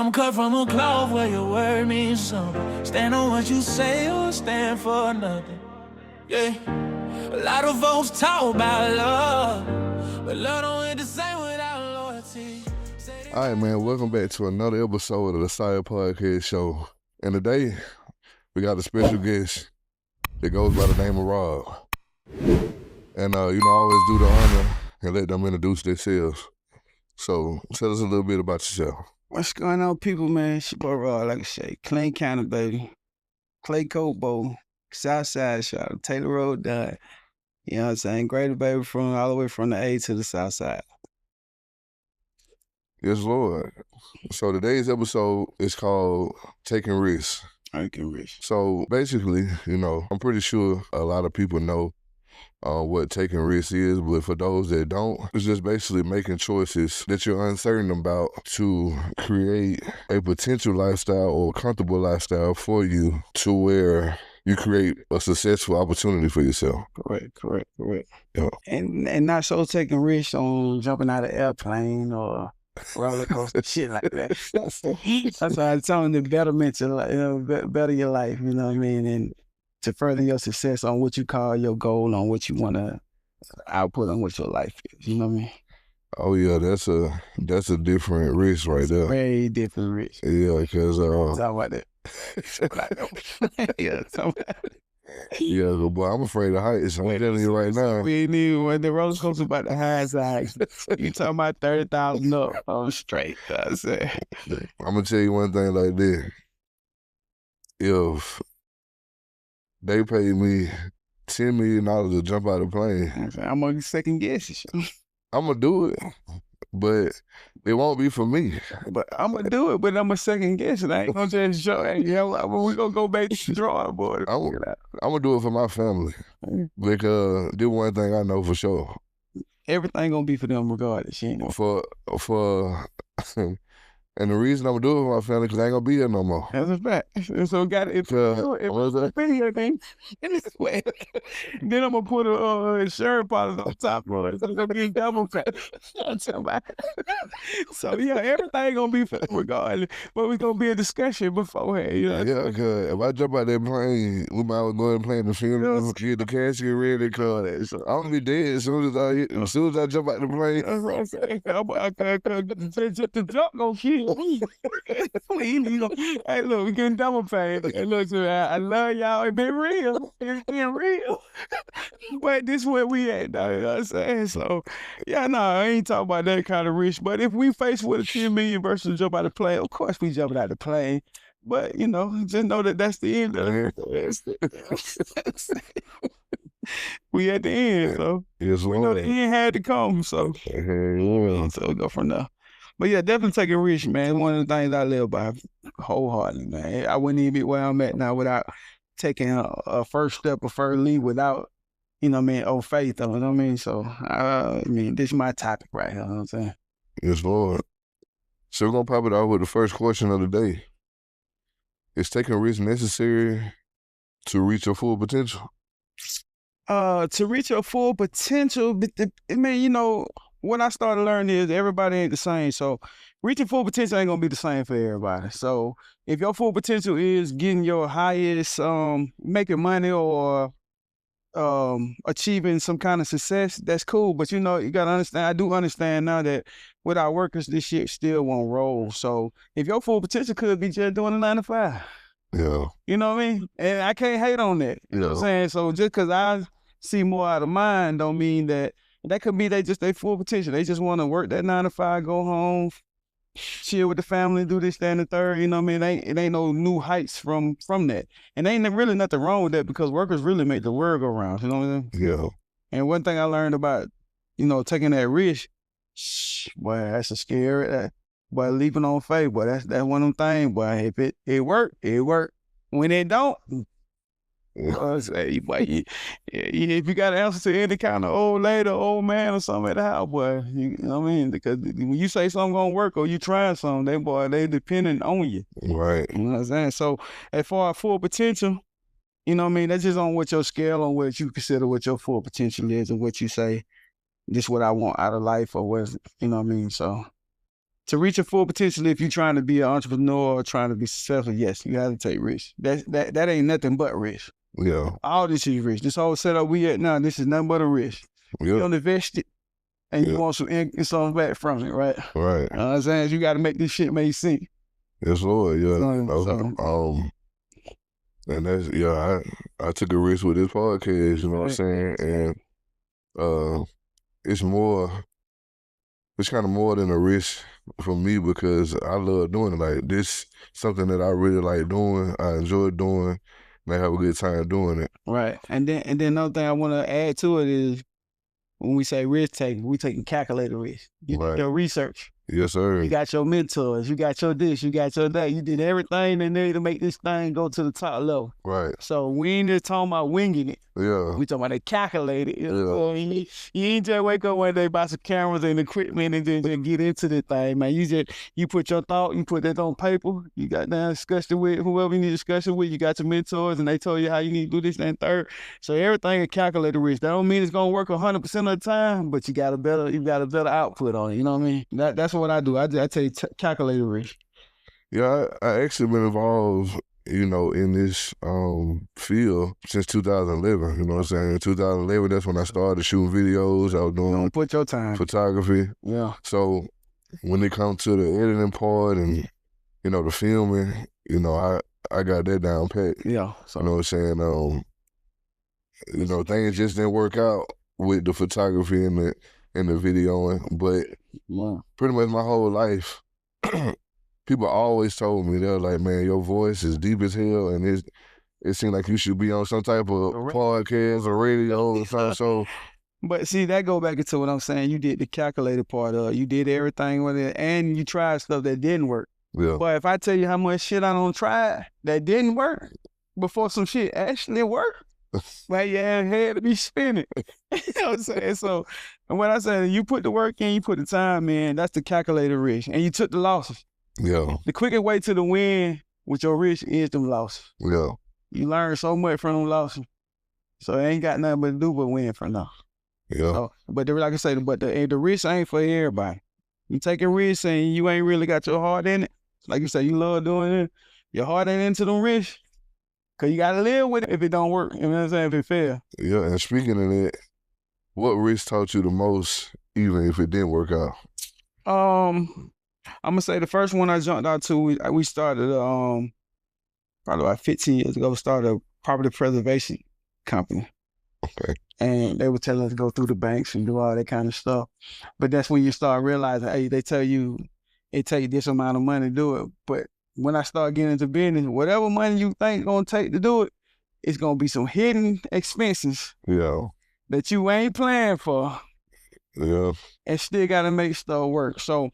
I'm cut from a cloth where your word means something. Stand on what you say or stand for nothing. Yeah, a lot of folks talk about love, but love don't hit the same without loyalty. All right, man, welcome back to another episode of the Sire Podcast Show. And today, we got a special guest that goes by the name of Rob. And, I always do the honor and let them introduce themselves. So, tell us a little bit about yourself. What's going on, people, man? It's your boy Rob, like I say, Clean County, baby. Clay Cobo, Southside, shout out Taylor Road, died. You know what I'm saying? Greater, baby, from all the way from the A to the South Side. Yes, Lord. So today's episode is called Taking Risks. Taking Risks. So basically, I'm pretty sure a lot of people know what taking risks is, but for those that don't, it's just basically making choices that you're uncertain about to create a potential lifestyle or comfortable lifestyle for you to where you create a successful opportunity for yourself. Correct. Yeah. And not so taking risks on jumping out of an airplane or roller coaster, shit like that. That's why I'm telling the betterment to better your life, you know what I mean? And to further your success on what you call your goal, on what you want to output on what your life is, you know what I mean? Oh yeah, that's a different risk right there. Very different risk. Yeah, because talk about that. Yeah, talk about it. Yeah, boy, I'm afraid of heights. I'm telling you right now. We ain't even when the roller coaster about the high side. You talking about 30,000 up? I'm straight. I said. I'm gonna tell you one thing like this. If they paid me $10 million to jump out of the plane, I'm gonna second guess it. I'm gonna do it, but it won't be for me. But I'm gonna do it, but I'm gonna second guess it. I ain't gonna just show. Hey, we gonna go back to the drawing board. I'm gonna do it for my family because this one thing I know for sure. Everything gonna be for them regardless. For and the reason I'm gonna do it for my family because I ain't gonna be there no more. That's a fact. So got it. Everything in this way. Then I'm gonna put a insurance policy on top of it. So it's gonna be double pay. So yeah, everything gonna be for them regardless. But we gonna be a discussion beforehand. You know? Yeah, because if I jump out that plane, we might go and plan the funeral, get the casket ready, call that. So I'm gonna be dead as soon as I jump out the plane. That's what I'm saying. The jump gonna kill. Hey, look, we getting double pay. Hey, look, I love y'all. It been real. It's been real. But this is where we at, though. You know what I'm saying? So, yeah, no, I ain't talking about that kind of risk. But if we face with a $10 million versus jump out of the plane, of course we jumping out of the plane. But, just know that that's the end of it. We at the end, so yes, we know the end had to come. So, so we go from there. But yeah, definitely taking risks, man. One of the things I live by wholeheartedly, man. I wouldn't even be where I'm at now without taking a first step, a first lead without, old faith, you know what I mean? So, this is my topic right here, you know what I'm saying? Yes, Lord. So we're going to pop it off with the first question of the day. Is taking risks necessary to reach your full potential? To reach your full potential, what I started learning is everybody ain't the same. So reaching full potential ain't gonna be the same for everybody. So if your full potential is getting your highest, making money or achieving some kind of success, that's cool. But you gotta understand, I do understand now that without workers, this shit still won't roll. So if your full potential could be just doing a 9 to 5. Yeah. You know what I mean? And I can't hate on that. You know what I'm saying? So just because I see more out of mine don't mean that could be they full potential. They just want to work that 9 to 5, go home, chill with the family, do this, that, and the third. You know what I mean? It ain't no new heights from that. And ain't really nothing wrong with that because workers really make the world go round. You know what I mean? Yeah. And one thing I learned about, taking that risk, boy, that's a scary. Boy, leaping on faith, boy, that's one of them things. Boy, if it work, it work. When it don't, if you got an answer to any kind of old lady, old man, or something at the house, boy, you know what I mean? Because when you say something gonna work or you trying something, they depending on you. Right. You know what I'm saying? So as far as full potential, you know what I mean? That's just on what your scale, on what you consider what your full potential is and what you say, this what I want out of life or what, you know what I mean? So To reach your full potential, if you're trying to be an entrepreneur or trying to be successful, yes, you got to take risks. That ain't nothing but risk. Yeah. All this is risk. This whole setup we at now, this is nothing but a risk. You don't invest it, and you want some back from it, right? Right. You know what I'm saying? You got to make this shit make sense. Yes, Lord. Yeah. And that's I took a risk with this podcast. You know what I'm saying? And it's kind of more than a risk for me because I love doing it. Like this, something that I really like doing. I enjoy doing, and I have a good time doing it. Right. And then another thing I want to add to it is when we say risk taking, we taking calculated risk. You do your research. Yes, sir. You got your mentors. You got your this. You got your that. You did everything they need to make this thing go to the top level. Right. So we ain't just talking about winging it. Yeah. We talking about it calculated. You know? You ain't just wake up one day, buy some cameras and equipment and then get into the thing, man. You put your thought, you put that on paper. You got down discussion with whoever you need discussion with. You got your mentors and they told you how you need to do this and third. So everything is calculated risk. That don't mean it's gonna work 100% of the time, but you got a better output on it. You know what I mean? That's what I do. I take calculated risk. Yeah, I actually been involved, in this field since 2011. You know what I'm saying? In 2011, that's when I started shooting videos. I was doing Don't put your time. photography. Yeah. So when it comes to the editing part and the filming, I got that down pat. Yeah. So you know what I'm saying? Things just didn't work out with the photography and the videoing, but pretty much my whole life, people always told me, they're like, man, your voice is deep as hell, and it seemed like you should be on some type of podcast or radio or something. So, but see, that go back into what I'm saying. You did the calculated part of it. You did everything with it, and you tried stuff that didn't work. Yeah. But if I tell you how much shit I don't try that didn't work before some shit actually worked, man, your head to be spinning. You know what I'm saying? So, and when I say you put the work in, you put the time in, that's the calculated risk. And you took the losses. Yeah. The quickest way to the win with your risk is them losses. Yeah. You learn so much from them losses. So it ain't got nothing but to do but win from now. Yeah. So, but like I say, the risk ain't for everybody. You taking risks and you ain't really got your heart in it. Like you say, you love doing it. Your heart ain't into them risks. Cause you gotta live with it if it don't work. You know what I'm saying? If it fails. Yeah, and speaking of that, what risk taught you the most, even if it didn't work out? I'm gonna say the first one I jumped out to, we started probably about 15 years ago, started a property preservation company. Okay. And they were telling us to go through the banks and do all that kind of stuff. But that's when you start realizing, hey, they tell you it takes this amount of money to do it. But when I start getting into business, whatever money you think it's gonna take to do it, it's gonna be some hidden expenses that you ain't planned for. Yeah. And still gotta make stuff work. So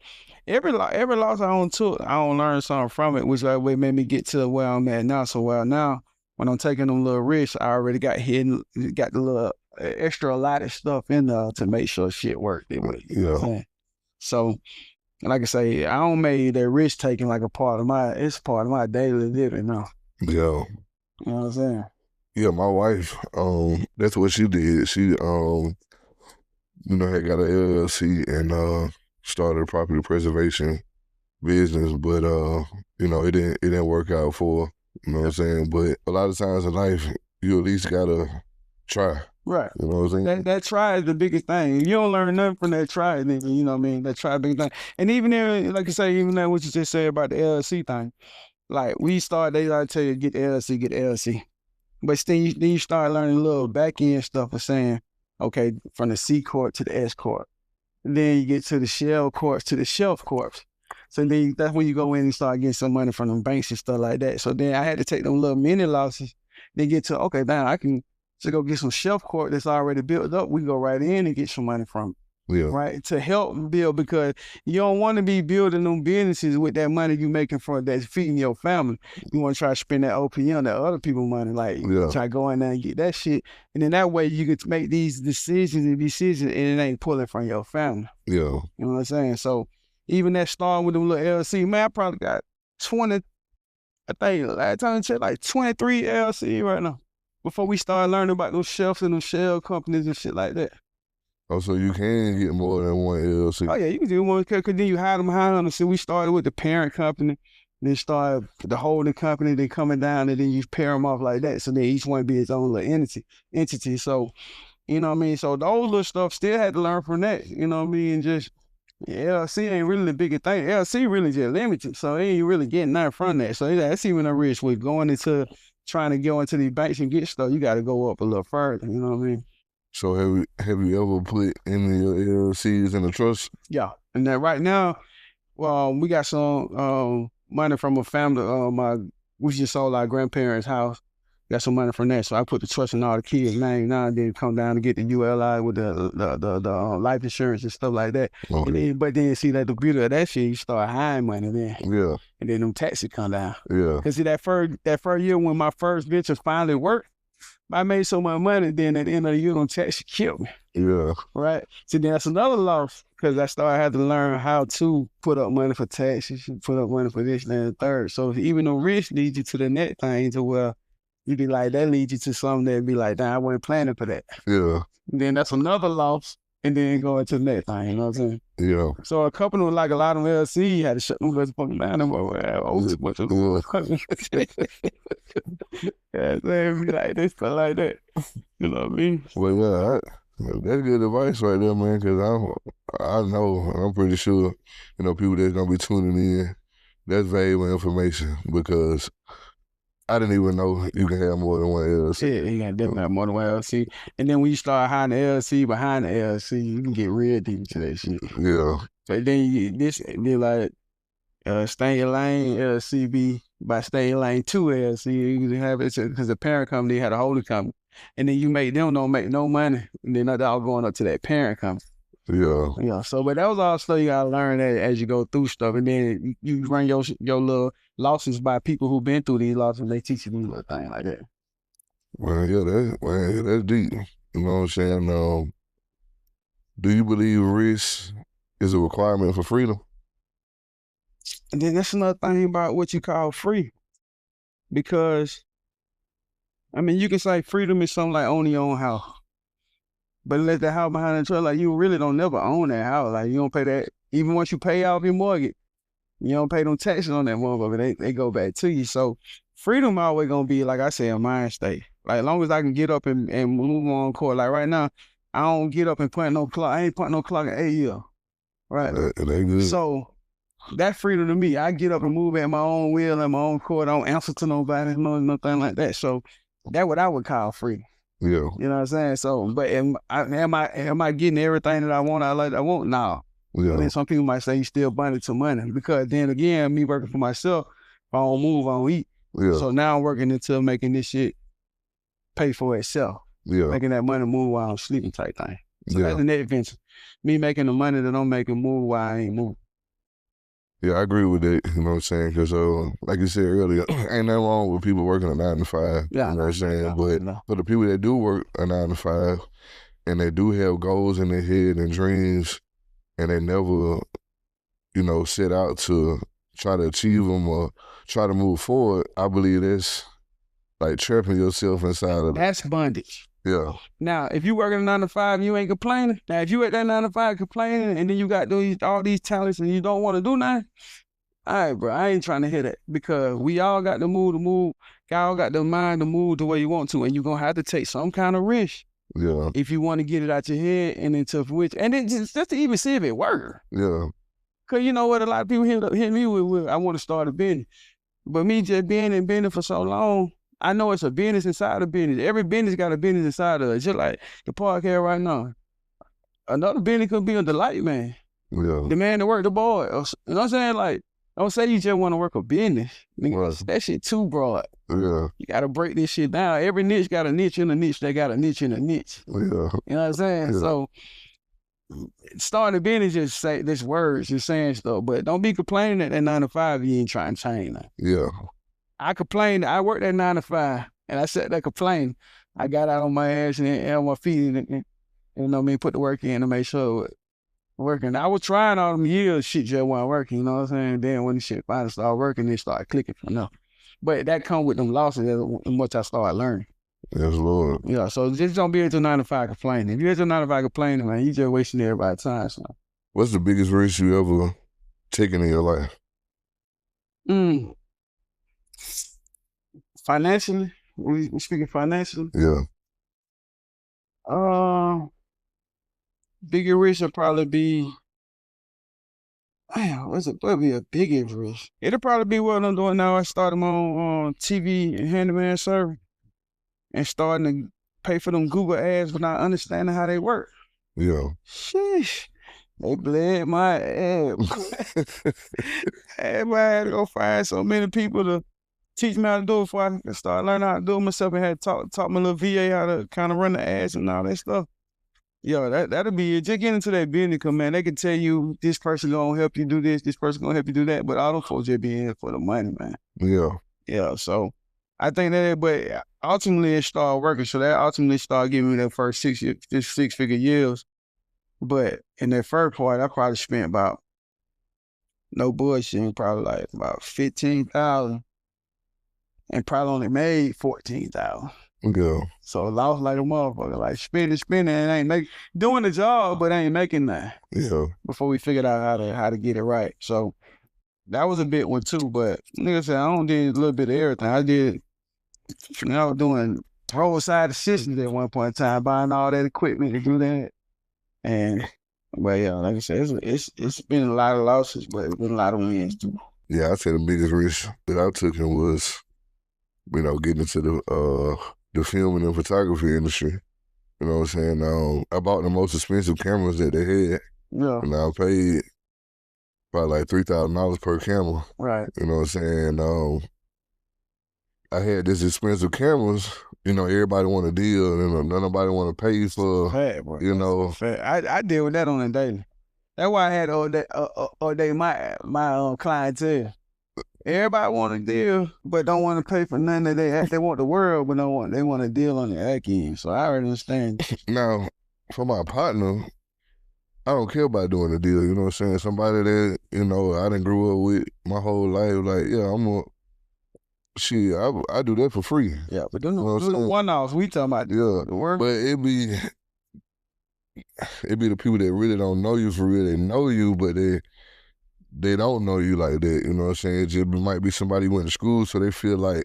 every loss I took, I learn something from it, which that way made me get to where I'm at now. So now when I'm taking them little risks, I already got the little extra allotted stuff in there to make sure shit work. Yeah. So like I say, I don't make that risk taking like part of my daily living now. Yeah. You know what I'm saying? Yeah, my wife, that's what she did. She, had got an LLC and started a property preservation business, but it didn't work out for her. You know what I'm saying? But a lot of times in life, you at least gotta try. Right. You know what I'm saying? That try is the biggest thing. You don't learn nothing from that try, then you know what I mean? That try big thing. And even there, like I say, even that what you just said about the LLC thing, like they like tell you get the LLC. But then you start learning a little back end stuff of saying, okay, from the C corp to the S corp. And then you get to the shell corps to the shelf corps. So then that's when you go in and start getting some money from them banks and stuff like that. So then I had to take them little mini losses, then get to, okay, now I can just go get some shelf corp that's already built up. We go right in and get some money from it. Yeah. Right, to help build, because you don't want to be building them businesses with that money you making from that's feeding your family. You want to try to spend that OPM, that other people money, try to go in there and get that shit, and then that way you can make these decisions and it ain't pulling from your family. Yeah, you know what I'm saying. So even that starting with them little LLC, man, I probably got 20. I think last time I checked, like 23 LLC right now. Before we started learning about those shelves and those shell companies and shit like that. Oh, so you can get more than one LLC. Oh yeah, you can do one because then you hide them behind them. So we started with the parent company, then started the holding company, then coming down, and then you pair them off like that. So then each one be its own little entity. So you know what I mean. So those little stuff still had to learn from that. You know what I mean. Just LLC ain't really the biggest thing. LLC really just limited, so they ain't really getting nothing from that. So that's even a risk with going into trying to go into these banks and get stuff. You got to go up a little further. You know what I mean. So have you ever put any of your LLCs in a trust? Yeah, and then right now, we got some money from a family. We just sold our grandparents' house. Got some money from that, so I put the trust in all the kids' names now, and then come down to get the ULI with the life insurance and stuff like that. Okay. But then see that the beauty of that shit, you start hiding money then. Yeah. And then them taxes come down. Yeah. Cause see that first year when my first venture finally worked, I made so much money. Then at the end of the year, them taxes killed me. Yeah. Right. So then that's another loss because I started having to learn how to put up money for taxes, put up money for this and the third. So even the risk leads you to the next thing to where you be like, that leads you to something that be like, damn, I wasn't planning for that. Yeah. And then that's another loss. And then go into the next thing, you know what I'm saying? Yeah. So a couple of like a lot of them LLC had to shut them motherfucking down. Yeah, they be like this, but like that. You know what I mean? Well, yeah, that's good advice right there, man. Because I know, and I'm pretty sure, people that's gonna be tuning in, that's valuable information because I didn't even know you can have more than one LLC. Yeah, you can definitely have more than one LLC. And then when you start hiding the LLC behind the LLC, you can get real deep into that shit. Yeah. So then be like, stay in your lane, LLC be by stay in your lane 2 LLC. You can have it because the parent company had a holding company. And then you make them don't make no money. And then that's all going up to that parent company. Yeah. Yeah. So, but that was all stuff you gotta learn as you go through stuff, and then you run your little losses by people who've been through these losses. And they teach you these little things like that. Well, yeah, that's deep. You know what I'm saying? Do you believe risk is a requirement for freedom? And then that's another thing about what you call free, because I mean you can say freedom is something like owning your own house. But let the house behind the trailer, like you really don't never own that house. Like you don't pay that, even once you pay off your mortgage, you don't pay them taxes on that motherfucker. They go back to you. So freedom always gonna be, like I say, a mind state. Like as long as I can get up and move on court. Like right now, I don't get up and punch no clock. I ain't punch no clock in 8 years. Right. That good. So that freedom to me, I get up and move at my own will and my own court. I don't answer to nobody, nothing like that. So that's what I would call free. Yeah. You know what I'm saying? So, but am I getting everything that I want? I want? No. Yeah. I mean, some people might say you still bonded to money because then again, me working for myself, if I don't move, I don't eat. Yeah. So now I'm working until making this shit pay for itself. Yeah. Making that money move while I'm sleeping type thing. So that's the next venture. Me making the money that I'm making move while I ain't moving. Yeah, I agree with that, you know what I'm saying? Because, like you said earlier, ain't nothing wrong with people working a 9 to 5, yeah, you know what I'm saying? No, but no. for the people that do work a 9 to 5 and they do have goals in their head and dreams and they never, set out to try to achieve them or try to move forward, I believe that's like trapping yourself inside of That's bondage. Yeah. Now, if you working a 9 to 5, you ain't complaining. Now, if you at that 9 to 5 complaining, and then you got all these talents, and you don't want to do nothing, all right, bro, I ain't trying to hear that because we all got the move to move. Y'all got the mind to move the way you want to, and you're gonna have to take some kind of risk. Yeah. If you want to get it out your head and into which, and then just to even see if it works. Yeah. Cause you know what, a lot of people hit me with I want to start a business, but me just being in business for so long. I know it's a business inside a business. Every business got a business inside of it. Just like the podcast right now. Another business could be a delight, man. Yeah. The man that work the boy. You know what I'm saying? Like, don't say you just want to work a business. Nigga, Right. that shit too broad. Yeah. You got to break this shit down. Every niche got a niche in a niche. They got a niche in a niche. Yeah. You know what I'm saying? Yeah. So, starting a business just say this words, just saying stuff. But don't be complaining at that 9 to 5 you ain't trying to change that. Yeah. I complained. I worked at 9 to 5, and I sat there complaining. I got out on my ass and on my feet, and you know what I mean, put the work in to make sure it working. I was trying all them years, shit just wasn't working. You know what I'm saying? Then when the shit finally started working, it started clicking for now. But that come with them losses as much I started learning. Yes, Lord. Yeah, so just don't be at your 9 to 5 complaining. If you're at your 9 to 5 complaining, man, you just wasting everybody's time. So. What's the biggest risk you ever taken in your life? Financially, we speaking financially. Yeah. Bigger risk would probably be. Man, what's it? Probably be a biggest risk. It'll probably be what I'm doing now. I started my own TV and handyman service and starting to pay for them Google ads without understanding how they work. Yeah. Sheesh. They bled my ass. Everybody had to go find so many people to teach me how to do it before I could start learning how to do it myself, and had taught my little VA how to kind of run the ads and all that stuff. Yo, that'll be it. Just get into that business, cause man, they can tell you this person gonna help you do this person gonna help you do that, but all them folks just be in here for the money, man. Yeah. Yeah, so I think that, but ultimately it started working. So that ultimately started giving me that first 6-figure years. But in that first part, I probably spent about, no bullshit, probably like about 15,000, and probably only made 14,000. Yeah. So I lost like a motherfucker, like spending, and ain't doing the job, but I ain't making that. Yeah. Before we figured out how to get it right. So that was a big one too. But nigga said I did a little bit of everything. I did, I was doing roadside assistance at one point in time, buying all that equipment to do that. And but yeah, like I said, it's been a lot of losses, but it's been a lot of wins too. Yeah, I'd say the biggest risk that I took was, getting into the filming and photography industry. You know what I'm saying? I bought the most expensive cameras that they had. Yeah. And I paid probably like $3,000 per camera. Right. You know what I'm saying? I had this expensive cameras. Everybody want a deal, and nobody want to pay for. Fact, bro. Fact. I deal with that on a daily. That's why I had all day my clientele. Everybody want a deal, but don't want to pay for none of that. They want the world, but they want a deal on the back end. So I already understand. Now, for my partner, I don't care about doing a deal. You know what I'm saying? Somebody that I done grew up with my whole life. Like, yeah, I do that for free. Yeah, but do the one-offs we talking about. Yeah, the work. But it be the people that really don't know you for real. They know you, but they don't know you like that. You know what I'm saying? It just might be somebody who went to school, so they feel like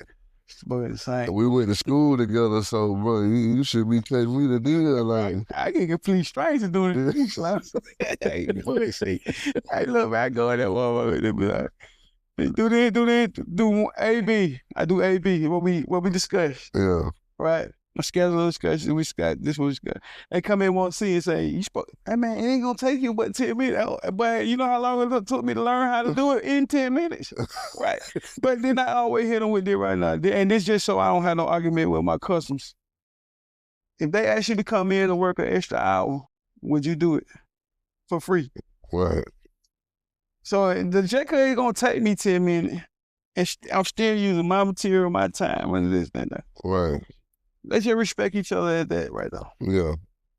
we went to school together. So, bro, you should be telling me the deal. Like, I get complete strangers doing it. Hey, look, I go in that motherfucker. They be like, do that, do AB. I do AB. What we discuss. Yeah. Right. My schedule discussion. We got this one. They come in, want to see and say, hey man, it ain't gonna take you but 10 minutes. But you know how long it took me to learn how to do it? In 10 minutes. Right. But then I always hit them with it right now. And this just so I don't have no argument with my customers. If they ask you to come in and work an extra hour, would you do it for free? Right. So the check ain't gonna take me 10 minutes, and I'm still using my material, my time, and this and that. Right. Let's just respect each other at that right now. Yeah.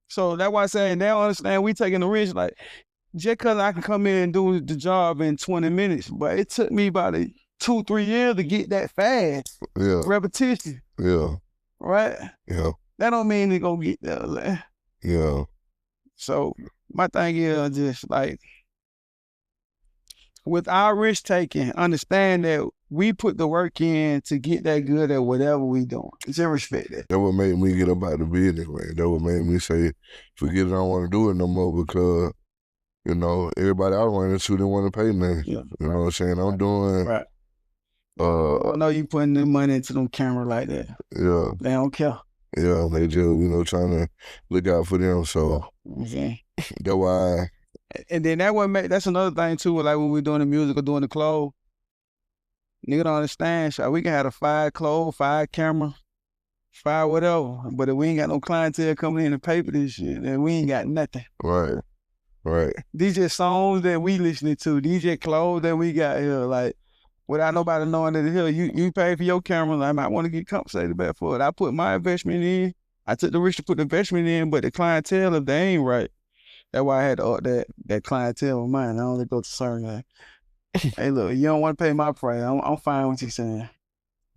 So that's why I'm saying they don't understand we taking the risk. Like, just because I can come in and do the job in 20 minutes, but it took me about 2-3 years to get that fast. Yeah. Repetition. Yeah. Right? Yeah. That don't mean they gonna get there. Yeah. So my thing is just like, with our risk taking, understand that we put the work in to get that good at whatever we doing. Just respect that. That what made me get up out of the business, man. That what made me say, forget it, I don't want to do it no more, because, everybody I run into didn't want to pay nothing. Yeah. You know what I'm saying? I'm doing. Right. I know you putting the money into them camera like that. Yeah. They don't care. Yeah, they just, trying to look out for them. So okay. That's why. And then that's another thing too, like when we're doing the music or doing the clothes. Nigga don't understand, so we can have a 5 clothes, 5 camera, 5 whatever. But if we ain't got no clientele coming in and pay for this shit, then we ain't got nothing. Right. Right. These just songs that we listening to. These just clothes that we got here. Like, without nobody knowing that here, you pay for your camera, I might want to get compensated back for it. I put my investment in. I took the risk to put the investment in, but the clientele, if they ain't right, that's why I had to up that clientele of mine. I only go to certain guy. Hey, look, you don't want to pay my price. I'm fine with you saying.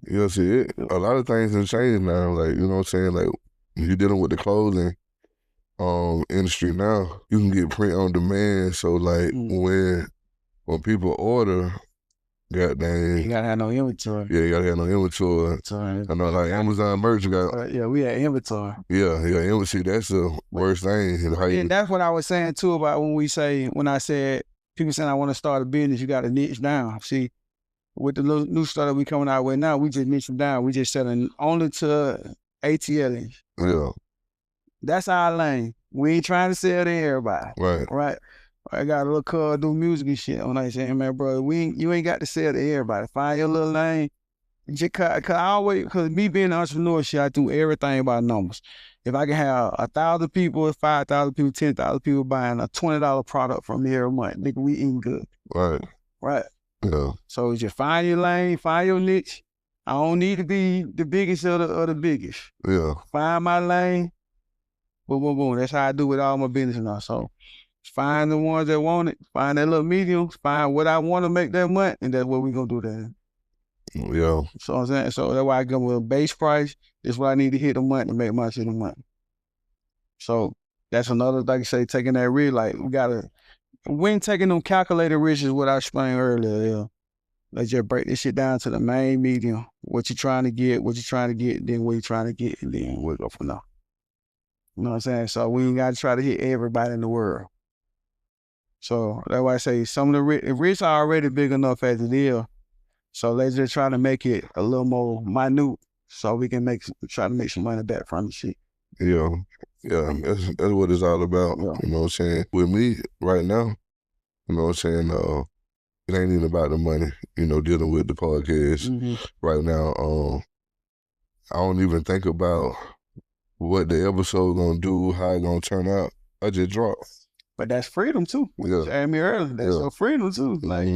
You know, see, a lot of things have changed now. Like, you know what I'm saying? Like, you're dealing with the clothing industry now, you can get print on demand. So, like, when people order, goddamn, You gotta have no inventory. yeah, you gotta have no inventory. I know, like Amazon merch got. Yeah, we had inventory. Yeah, inventory. That's the worst thing. And that's what I was saying too about when I said people saying I want to start a business, you got to niche down. See, with the new startup we coming out with now, we just niche down. We just selling only to ATLs. Yeah. That's our lane. We ain't trying to sell to everybody. Right. I got a little cuz do music and shit. When I say, man, bro, you ain't got to sell to everybody. Find your little lane. Just cause me being an entrepreneur, shit, I do everything by numbers. If I can have 1,000 people, 5,000 people, 10,000 people buying a $20 product from me every month, nigga, we eating good. Right. Yeah. So just find your lane, find your niche. I don't need to be the biggest of the biggest. Yeah. Find my lane. Boom, boom, boom. That's how I do with all my business now. So find the ones that want it, find that little medium, find what I want to make that month, and that's what we gonna do then. Yeah. So I'm saying, so that's why I go with a base price. This is what I need to hit a month to make my shit a month. So that's another, like I say, taking that risk. Like we ain't taking them calculated risks is what I explained earlier. Yeah. Let's just break this shit down to the main medium. What you're trying to get, then what you're trying to get, and then we'll go from there. You know what I'm saying? So we ain't got to try to hit everybody in the world. So that's why I say some of the risks are already big enough as it is. So let's just try to make it a little more minute so we can try to make some money back from the shit. Yeah. That's what it's all about. Yeah. You know what I'm saying? With me right now, you know what I'm saying? It ain't even about the money, you know, dealing with the podcast right now. I don't even think about what the episode gonna do, how it gonna turn out. I just drop. But that's freedom too. Yeah. You asked me earlier. That's your freedom too. Like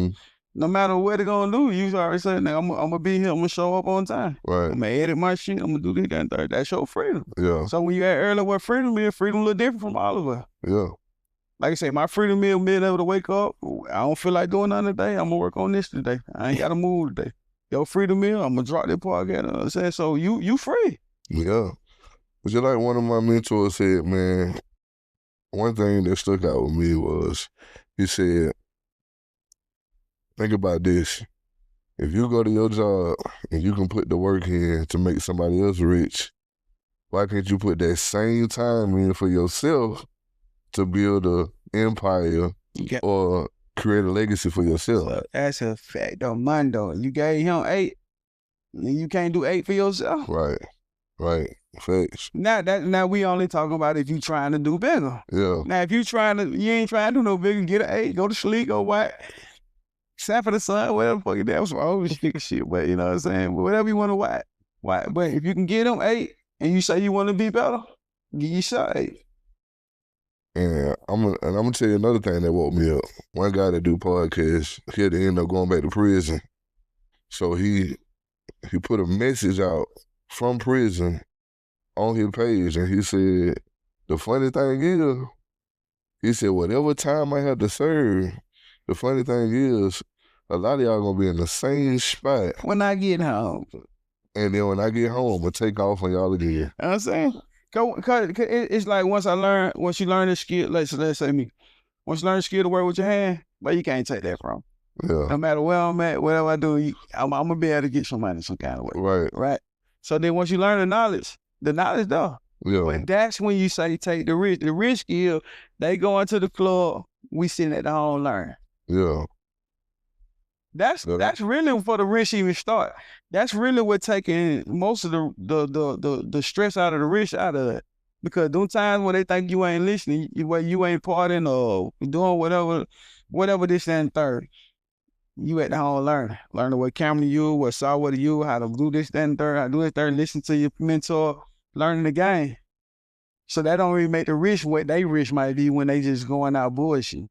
no matter what they're gonna do, you already said, I'm gonna be here, I'm gonna show up on time. Right. I'm gonna edit my shit, I'm gonna do this, that, and third. That's your freedom. Yeah. So when you asked earlier what freedom is, freedom a little different from all of us. Yeah. Like I say, my freedom meal, being able to wake up, I don't feel like doing nothing today, I'm gonna work on this today. I ain't gotta move today. Your freedom meal, I'm gonna drop that podcast, you know what I'm saying? So you free. Yeah. But just like one of my mentors said, man, one thing that stuck out with me was, he said, think about this. If you go to your job and you can put the work in to make somebody else rich, why can't you put that same time in for yourself to build an empire or create a legacy for yourself? So that's a fact, though, Mondo. You gave him 8, and you can't do 8 for yourself. Right. Facts. Now we only talking about if you trying to do bigger. Yeah. Now if you ain't trying to do no bigger, get an 8, go to sleep, go white, stand for the sun, whatever the fuck you do. That was some old shit, but you know what I'm saying? But whatever you want to white. But if you can get them 8 and you say you want to be better, give yourself 8. And I'm gonna tell you another thing that woke me up. One guy that do podcasts, he had to end up going back to prison. So he put a message out from prison on his page, and he said, the funny thing is, he said, whatever time I have to serve, the funny thing is, a lot of y'all gonna be in the same spot when I get home. And then when I get home, I'm gonna take off on y'all again. You know what I'm saying? Cause it's like once you learn the skill, let's say me, once you learn the skill to work with your hand, but you can't take that from. Yeah. No matter where I'm at, whatever I do, I'm gonna be able to get some money some kind of way. Right. So then once you learn the knowledge there. Yeah. But that's when you say take the risk. The risk is they go into the club, we sitting at the home learning. Yeah. That's really for the risk even start. That's really what taking most of the stress out of the risk out of it. Because those times when they think you ain't listening, you ain't partying or doing whatever this and third, you at the home learning what camera you, what software to you, how to do this, that, and third, how to do this, third, listen to your mentor, learning the game. So that don't really make the risk what they risk might be when they just going out bullshit.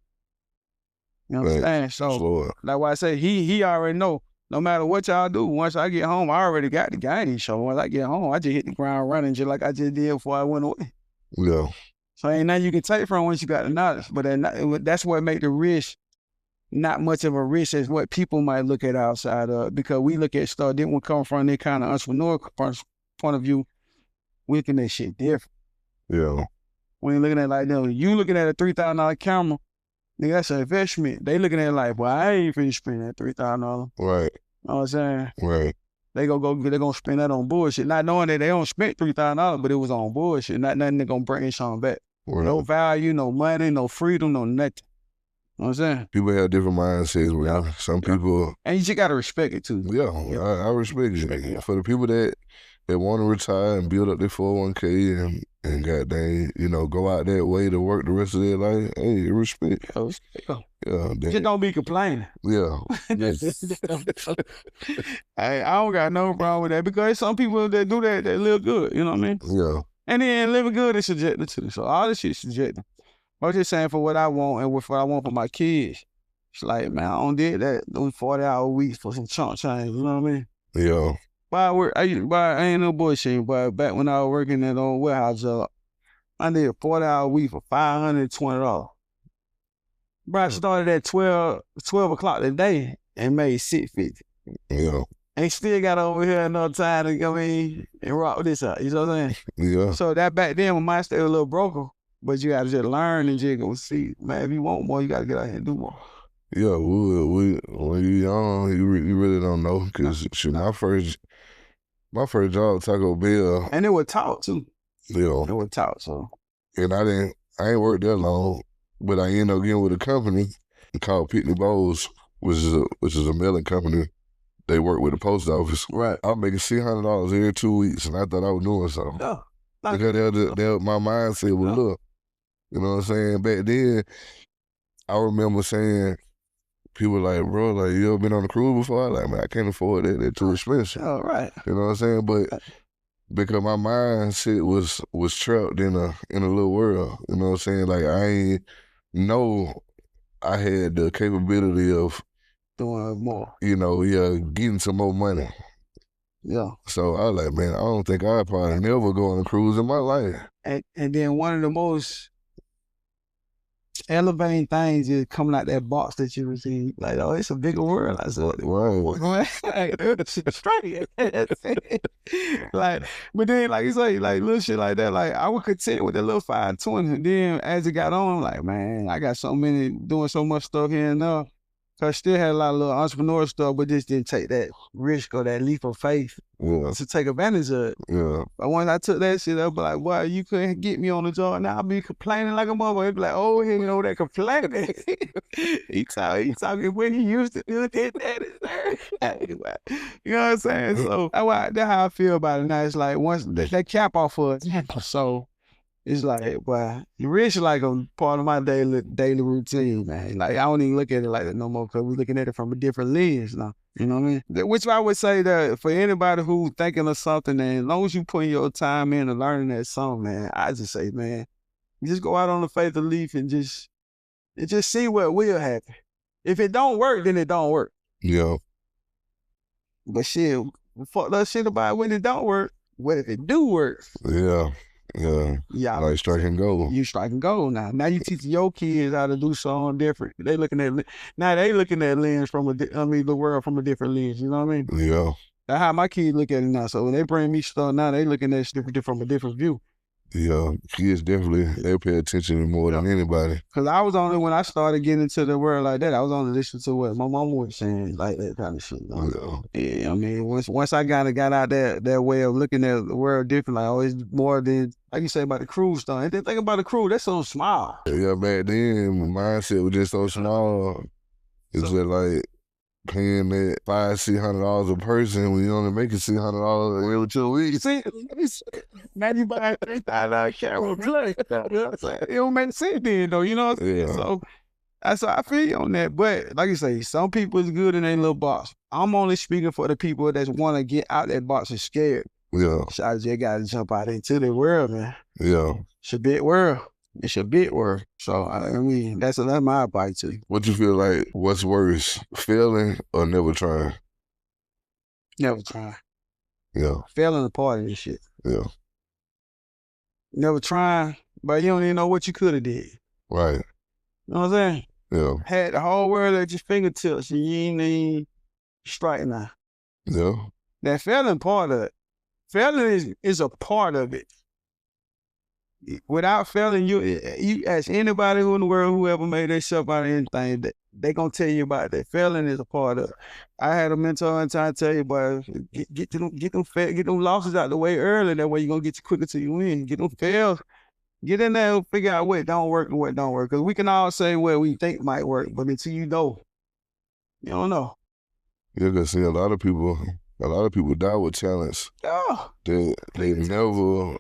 You know what I'm saying? So that's why I say he already know. No matter what y'all do, once I get home, I already got the game. So once I get home, I just hit the ground running just like I just did before I went away. Yeah. So ain't nothing you can take from once you got the knowledge. But that's what make the risk not much of a risk as what people might look at outside of, because we look at stuff, then we come from that kind of entrepreneur point of view, we looking at shit different. Yeah. We ain't looking at it like that. You looking at a $3,000 camera, nigga, that's an investment. They looking at it like, well, I ain't finna spend that $3,000. Right. You know what I'm saying? Right. They gonna spend that on bullshit, not knowing that they don't spend $3,000, but it was on bullshit, not nothing that gonna bring something back. Right. No value, no money, no freedom, no nothing. You know what I'm saying? People have different mindsets. Yeah. Some people. And you just gotta respect it too. Yeah, I respect it. Yeah. For the people that want to retire and build up their 401k and goddamn, you know, go out that way to work the rest of their life, hey, respect. Yeah. Just don't be complaining. Yeah. I don't got no problem with that, because some people that do that, they live good, you know what I mean? Yeah. And then living good is subjective too. So all this shit is subjective. I'm just saying, for what I want and what I want for my kids, it's like, man, I don't did that, those 40-hour weeks for some chunk change, you know what I mean? Yeah. I ain't no bullshit, but back when I was working at old warehouse job, I did a 40-hour week for $520. Bro, I started at 12 o'clock a day and made $650. Yeah. And still got over here another time to come in and rock this out. You know what I'm saying? Yeah. So that back then, my mind stayed a little broken, but you got to just learn and just go see. Man, if you want more, you got to get out here and do more. Yeah, when you young, you really don't know, because my first job, Taco Bell. And it was taught too. Yeah. It was taught, so. And I ain't worked that long, but I ended up getting with a company called Pitney Bowes, which is a mailing company. They work with the post office. Right. I was making $600 every 2 weeks, and I thought I was doing something. Yeah. Because my mindset was, look, you know what I'm saying? Back then, I remember saying, people like, bro, like, you ever been on a cruise before? I'm like, man, I can't afford that. They're too expensive. Oh, right. You know what I'm saying? But because my mindset was trapped in a little world. You know what I'm saying? Like, I ain't know I had the capability of doing more. You know, getting some more money. Yeah. So I was like, man, I don't think I'd probably never go on a cruise in my life. And then one of the most elevating things is coming out that box that you receive. Like, oh, it's a bigger world. I said, right. Straight. Like, but then, like you say, like little shit like that, like I was content with the little 520. And then as it got on, like, man, I got so many doing so much stuff here and there. Cause I still had a lot of little entrepreneur stuff, but just didn't take that risk or that leap of faith to take advantage of it. Yeah. But once I took that shit, I was like, boy, you couldn't get me on the job. Now I'll be complaining like a mother. He'd be like, oh, he know that complaining. he talking when he used to do that. You know what I'm saying? So that's how I feel about it now. It's like once that cap off of it, so it's like, boy, the risk is like a part of my daily routine, man. Like, I don't even look at it like that no more, because we're looking at it from a different lens now. You know what I mean? Which I would say that for anybody who's thinking of something, and as long as you put your time in and learning that song, man, I just say, man, just go out on the faith of leaf and just see what will happen. If it don't work, then it don't work. Yeah. But shit, fuck that shit about when it don't work. What if it do work? Yeah. Yeah. Like strike and go. You strike and go now. Now you teaching your kids how to do something different. They looking at lens from the world from a different lens. You know what I mean? Yeah. That's how my kids look at it now. So when they bring me stuff now, they looking at it from a different view. Yeah, kids definitely, they pay attention more than anybody. Because I was only, when I started getting into the world like that, I was only listening to what my mom was saying, like that kind of shit. Yeah, I mean, once I got out that way of looking at the world different, like always more than, like you say about the cruise stuff. And then think about the cruise, that's so small. Yeah, back then, my mindset was just so small. It's just like paying that $500-$600 a person when you only making $600 every 2 weeks. See, now you buy a $3,000 camera play. It don't make sense then, though. You know what I'm saying? Yeah. So I feel you on that. But like you say, some people is good in their little box. I'm only speaking for the people that want to get out that box and scared. Yeah. So I just got to jump out into the world, man. Yeah. It's a big world. It's a big world. So, I mean, that's my advice to you. What you feel like, what's worse, failing or never trying? Never trying. Yeah. Failing a part of this shit. Yeah. Never trying, but you don't even know what you could have did. Right. You know what I'm saying? Yeah. Had the whole world at your fingertips, and you ain't even strike now. Yeah. That failing part of it. Failing is a part of it. Without failing, you ask anybody who in the world who ever made themselves out of anything, they gonna tell you about that. Failing is a part of it. I had a mentor one time tell you, boy, get them losses out the way early. That way you gonna get you quicker till you win. Get them fails. Get in there and figure out what don't work and what don't work. Because we can all say what we think might work, but until you know, you don't know. Yeah, because see, a lot of people die with talents Oh, that they never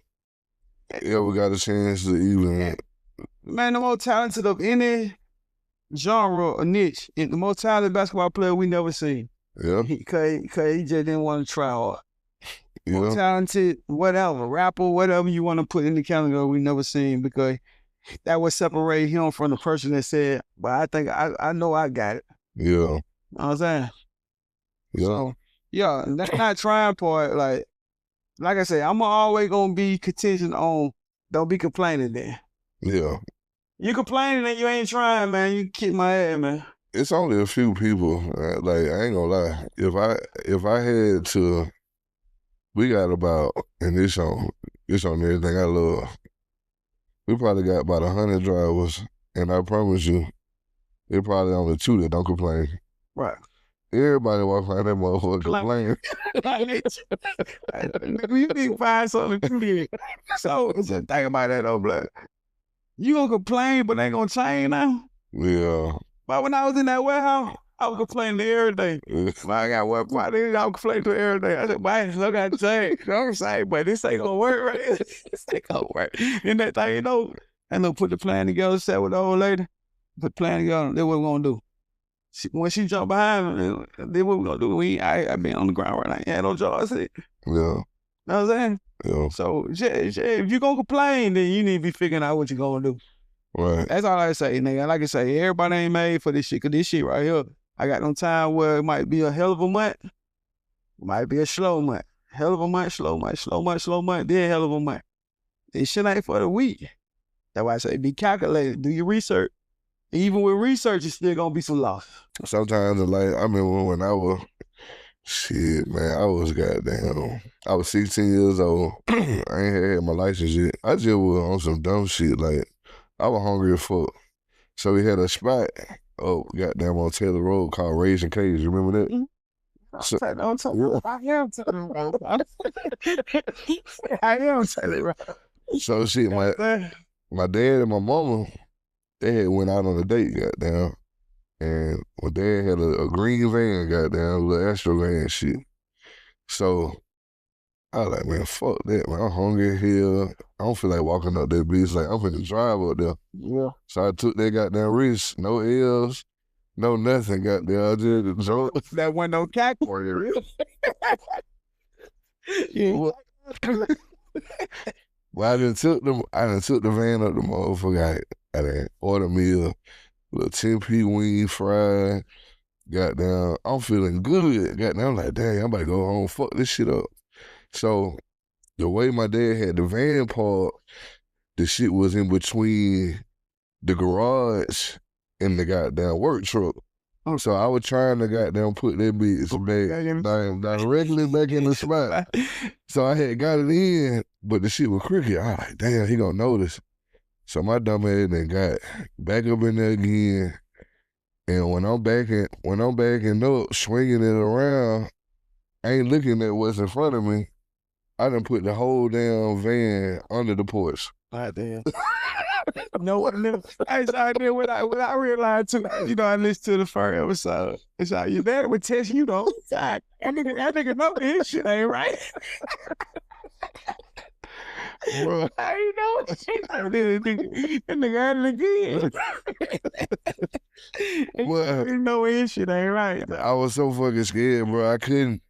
ever got a chance to even. man, the most talented of any genre or niche, and the most talented basketball player we never seen. Yeah. Cause he just didn't want to try hard. More Yeah. talented, whatever, rapper, whatever you want to put in the category we never seen, because that would separate him from the person that said, "But I think I know I got it." Yeah. You know what I'm saying? Yeah. So, yeah, that not trying part, like I said, I'm always gonna be contingent on don't be complaining then. Yeah. You complaining and you ain't trying, man, you kick my ass, man. It's only a few people. Like, I ain't gonna lie. If I had to, we got about, and it's on everything I love. We probably got about 100 drivers, and I promise you, there probably only 2 that don't complain. Right. Everybody walk around that motherfucker complaining. You need to find something to do. So just think about that though, blood. You gonna complain, but ain't gonna change now. Yeah. But when I was in that warehouse, I was complaining every day. I got what? Why did I complain to every day? I said, "Man, look at change." You know what I'm saying? But this ain't gonna work, right? This ain't gonna work. And that thing, you know, and they'll put the plan together, sat with the old lady, put the plan together. Then what we gonna do? When she jumped behind me, then what we gonna do? I been on the ground right now. I ain't had no job. I said, Yeah. know what I'm saying? Yeah. So if you gonna complain, then you need to be figuring out what you gonna do. Right. That's all I say, nigga. Like I say, everybody ain't made for this shit, cause this shit right here, I got no time where it might be a hell of a month, might be a slow month. Hell of a month, slow month, slow month, slow month, then hell of a month. This shit ain't for the week. That's why I say be calculated, do your research. Even with research, it's still gonna be some loss. Sometimes, like, I remember when I was, shit, man, I was 16 years old. I ain't had my license yet. I just was on some dumb shit. Like, I was hungry as fuck. So we had a spot goddamn on Taylor Road called Raising Cage. You remember that? Mm-hmm. So, I am telling you, I am telling you. so shit, my dad and my mama, they had went out on a date, goddamn. And my dad had a green van, goddamn, a little Astro van shit. So I was like, man, fuck that, man. I'm hungry as hell. I don't feel like walking up that bitch. Like, I'm finna drive up there. Yeah. So I took that goddamn risk. No L's, no nothing, goddamn. I just drove. That wasn't no cack for you, real. Well, I done took the van up the motherfucker. I done ordered me a little 10-piece wing fried. Goddamn, I'm feeling good. Goddamn, I'm like, dang, I'm about to go home, fuck this shit up. So the way my dad had the van parked, the shit was in between the garage and the goddamn work truck. So I was trying to goddamn put that bitch back directly back in the spot. So I had got it in, but the shit was crooked. I was like, damn, he gonna notice. So my dumb ass then got back up in there again. And when I'm backing up, swinging it around, I ain't looking at what's in front of me. I done put the whole damn van under the porch. God damn. No one knew. I did what I realized too. You know, I listened to the first episode. It's like your dad would test you though. God, that nigga know this shit ain't right. Bro. I ain't know that nigga had it again. Well, You know his shit ain't right. I was so fucking scared, bro. I couldn't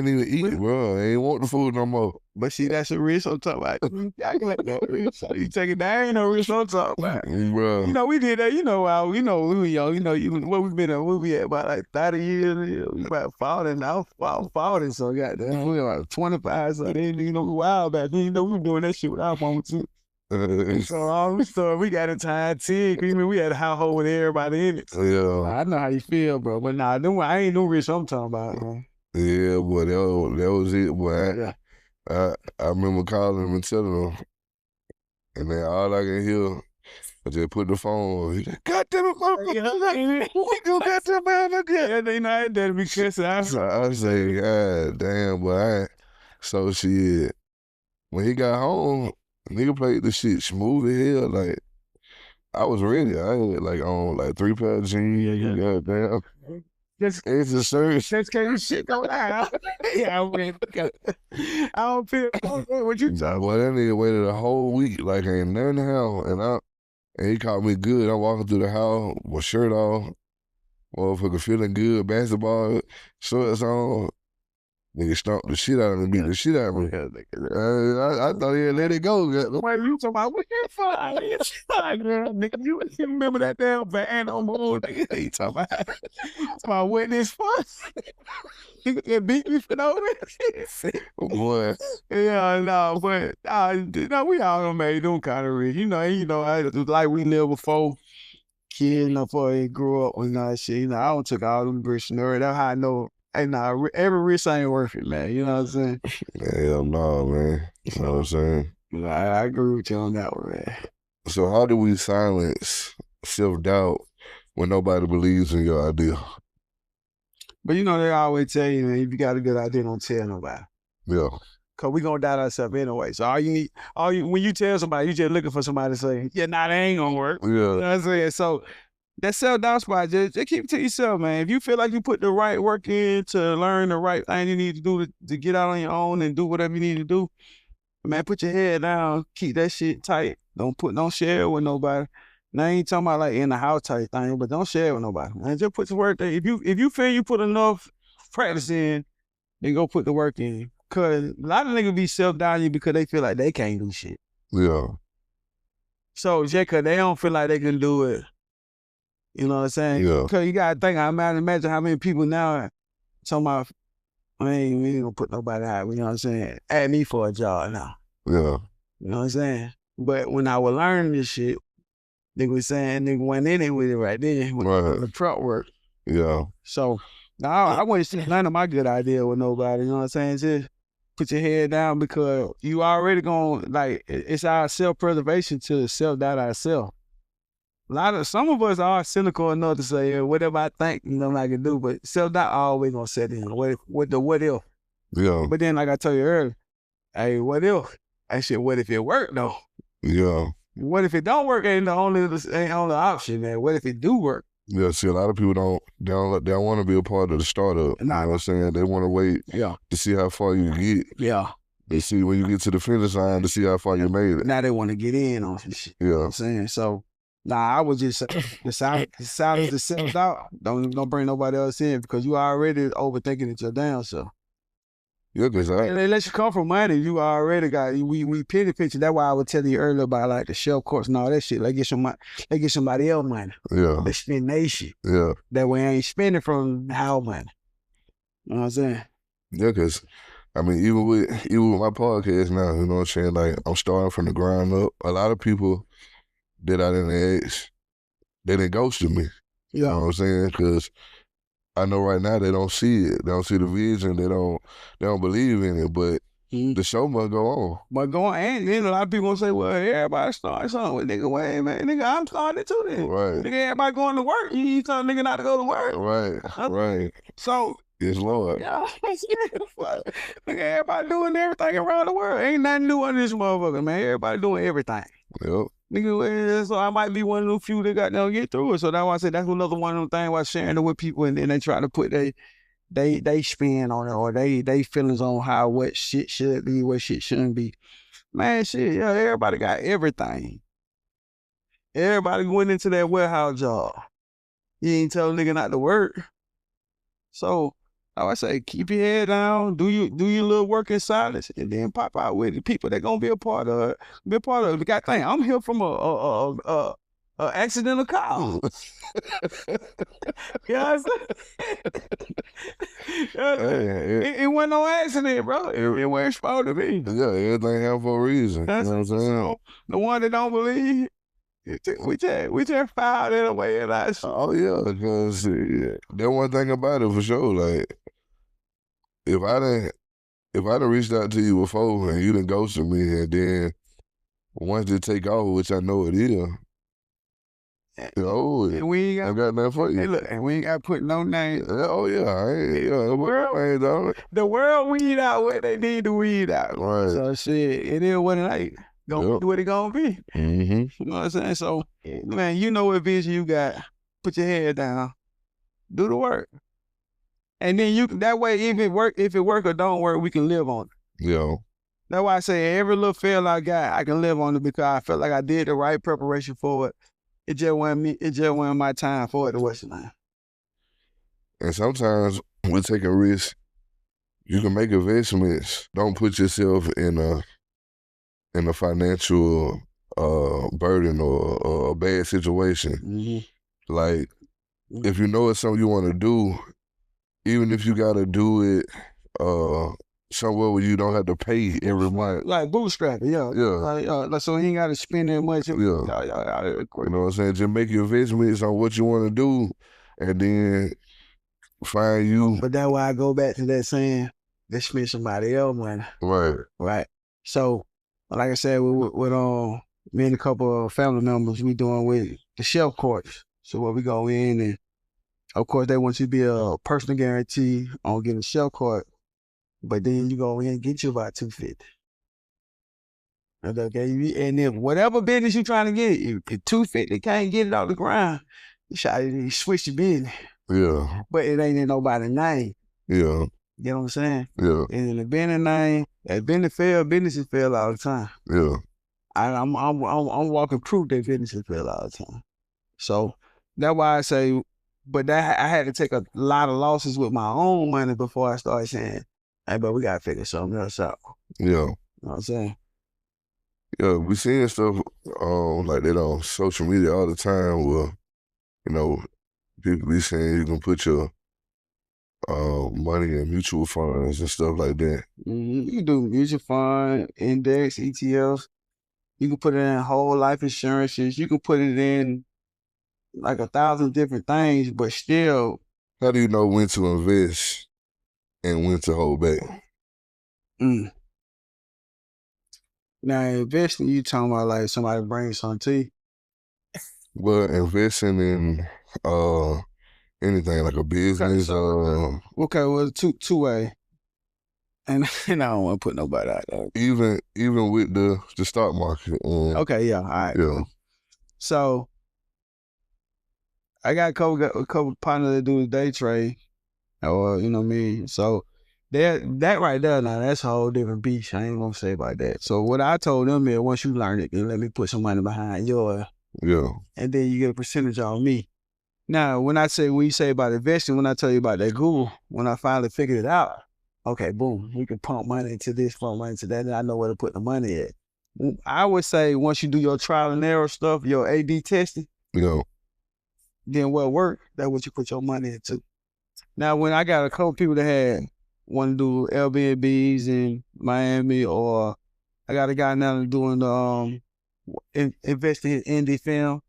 even eat it, bro. I ain't want the food no more. But see, that's a risk I'm talking about. I can let no risk. So you take it down, ain't no risk I'm talking about. Bro. You know, we did that, we were young, what we been at, what we at, about like 30 years, we about 40 now, I'm 40, so goddamn, we were like 25, so then, we wild back then, we were doing that shit with our mama too. So all the stuff we got in time 10. We had a household with everybody in it. Yeah. I know how you feel, bro. But nah, I ain't no rich I'm talking about, man. Yeah, boy, that was it, boy. Yeah. I remember calling him and telling him, and then all I can hear, I just put the phone on. He said, God damn it, motherfucker. You got that man again. Yeah, they know I had be cussing out. So I say, God damn, boy. So shit, when he got home, nigga played the shit smooth as hell. Like, I was ready. I had like on like 3 pair of jeans. Yeah. Goddamn. Just It's a shirt. That's kind of shit going on. Yeah, I mean, I don't feel what you talking. Boy, that nigga waited a whole week, like ain't nothing hell. And he caught me good. I'm walking through the house, my shirt off, motherfucker feeling good, basketball shorts on. Nigga stomped the shit out of me, beat the shit out of me. I thought he had let it go. Wait, you talking about what the fuck? Nigga, you remember that damn van on moon? Nigga, you talking about what this fuck? Nigga get beat me for no reason. Boy. Yeah, no, but we all made them kind of rich. You know, like we lived before. Kid, before he grew up and all that shit. I don't took all them rich nerds. That's how I know. Hey, nah, every risk ain't worth it, man. You know what I'm saying? Hell no, man. You know what I'm saying? I agree with you on that one, man. So how do we silence self-doubt when nobody believes in your idea? But you know, they always tell you, man, if you got a good idea, don't tell nobody. Yeah. Cause we gonna doubt ourselves anyway. So when you tell somebody, you just looking for somebody to say, yeah, nah, that ain't gonna work. Yeah. You know what I'm saying? So that self-doubt spot, just keep it to yourself, man. If you feel like you put the right work in to learn the right thing you need to do to get out on your own and do whatever you need to do, man, put your head down, keep that shit tight. Don't share it with nobody. Now I ain't talking about like in the house type thing, but don't share it with nobody. Man, just put the work there. If you feel you put enough practice in, then go put the work in. Cause a lot of niggas be self-doubting because they feel like they can't do shit. Yeah. So just cause they don't feel like they can do it. You know what I'm saying? Yeah. Cause you gotta think, imagine how many people now talking about, we ain't gonna put nobody out, you know what I'm saying? Add me for a job now. Yeah. You know what I'm saying? But when I was learning this shit, nigga was saying nigga went in there with it right then with the prep work. Yeah. So I wouldn't share none of my good idea with nobody, you know what I'm saying? Just put your head down because you already gonna, like, it's our self-preservation to self-doubt ourselves. Some of us are cynical enough to say, whatever I think, I can do, but self-doubt always gonna set in. What if? Yeah. But then, like I told you earlier, hey, what if? I said, what if it worked though? Yeah. What if it don't work? Ain't the only option, man. What if it do work? Yeah, see, a lot of people don't want to be a part of the startup. You know what I'm saying? They want to wait to see how far you get. Yeah. They see when you get to the finish line to see how far you made it. Now they want to get in on some shit. Yeah. You know what I'm saying? So, I would just the silence the self-doubt. Don't bring nobody else in because you already overthinking it your damn self. Yeah, because unless you come from money, you already got we pity picture. That's why I was telling you earlier about like the shell course and all that shit. They get somebody else money. Yeah. They spend their shit. Yeah. That way I ain't spending from our money. You know what I'm saying? Yeah, because even with my podcast now, you know what I'm saying? Like I'm starting from the ground up. A lot of people that I didn't ask, they didn't ghost me. Yeah. You know what I'm saying? Because I know right now they don't see it. They don't see the vision. They don't believe in it. But the show must go on. But go on, and then a lot of people gonna say, "Well, everybody starts something with nigga. Wait, man, nigga, I'm starting it too. Then, right? Nigga, everybody going to work. You tell nigga not to go to work, right? So, yes, Lord. Yeah, nigga, everybody doing everything around the world. Ain't nothing new on this motherfucker, man. Everybody doing everything. Yep. Nigga, so I might be one of the few that got to get through it. So that's why I said that's another one of them things why sharing it with people and then they try to put they spin on it or they feelings on how what shit should be, what shit shouldn't be. Man, shit, yeah, everybody got everything. Everybody went into that warehouse job. You ain't tell a nigga not to work. So I say, keep your head down, do your little work in silence, and then pop out with the people that gonna be a part of it. The guy thing, I'm here from a accidental call. You know what I'm saying? It wasn't no accident, bro. It wasn't supposed to be. Yeah, everything happened for a reason. That's, you know what I'm saying? so, the one that don't believe, we just filed it away and I. Oh yeah, because that one thing about it for sure. Like, if I'd have reached out to you before and you done ghosted me, and then once it take off, which I know it is, and we ain't I got nothing for you. Hey, look, and we ain't got to put no name. Oh yeah, The world weed out what they need to weed out. Right. So shit, it is what it ain't. Gonna be what it gonna be. Mm-hmm. You know what I'm saying? So, man, you know what vision you got. Put your head down. Do the work. And then that way, if it work or don't work, we can live on it. Yeah. That's why I say every little fail I got, I can live on it because I felt like I did the right preparation for it. It just wasn't me. It just wasn't my time for it to waste time. And sometimes with taking risks, you can make investments. Don't put yourself in a financial burden or a bad situation. Mm-hmm. Like, if you know it's something you want to do, even if you got to do it somewhere where you don't have to pay every month. Like bootstrapping, yeah. Like, so he ain't got to spend that much. Yeah. You know what I'm saying? Just make your investments on what you want to do, and then find you. But that's why I go back to that saying, let's spend somebody else money. Right. So, like I said, with me and a couple of family members, we doing with the shelf courts. So where we go in, and of course they want you to be a personal guarantee on getting a shelf court, but then you go in and get you about $250. Okay, and if whatever business you trying to get, if $250 can't get it off the ground, you switch the business. Yeah. But it ain't in nobody's name. Yeah. You know what I'm saying? Yeah. And in the business name, as business fail, businesses fail all the time. Yeah. I'm walking proof that businesses fail all the time. So that's why I say, but I had to take a lot of losses with my own money before I started saying, hey, but we gotta figure something else out. Yeah. You know what I'm saying? Yeah, we seeing stuff like that on social media all the time where, you know, people be saying you can put your money in mutual funds and stuff like that. Mm-hmm. You can do mutual fund, index, ETFs. You can put it in whole life insurances. You can put it in like 1,000 different things, but still. How do you know when to invest and when to hold back? Now, investing, you talking about like somebody brings something to you? Well, investing in anything like a business. Okay, well, two way. And I don't want to put nobody out there. Even with the stock market. Okay, yeah, all right. Yeah. Cool. So I got a couple partners that do day trade, or you know what I mean. So that right there, now that's a whole different beast. I ain't gonna say about that. So what I told them is, once you learn it, then let me put some money behind yours. Yeah. And then you get a percentage on me. Now, when you say about investing, when I tell you about that Google, when I finally figured it out, okay, boom, we can pump money into this, pump money into that, and I know where to put the money at. I would say once you do your trial and error stuff, your A/B testing, then what worked, that's what you put your money into. Now, when I got a couple people that want to do Airbnbs in Miami, or I got a guy now doing investing in indie film,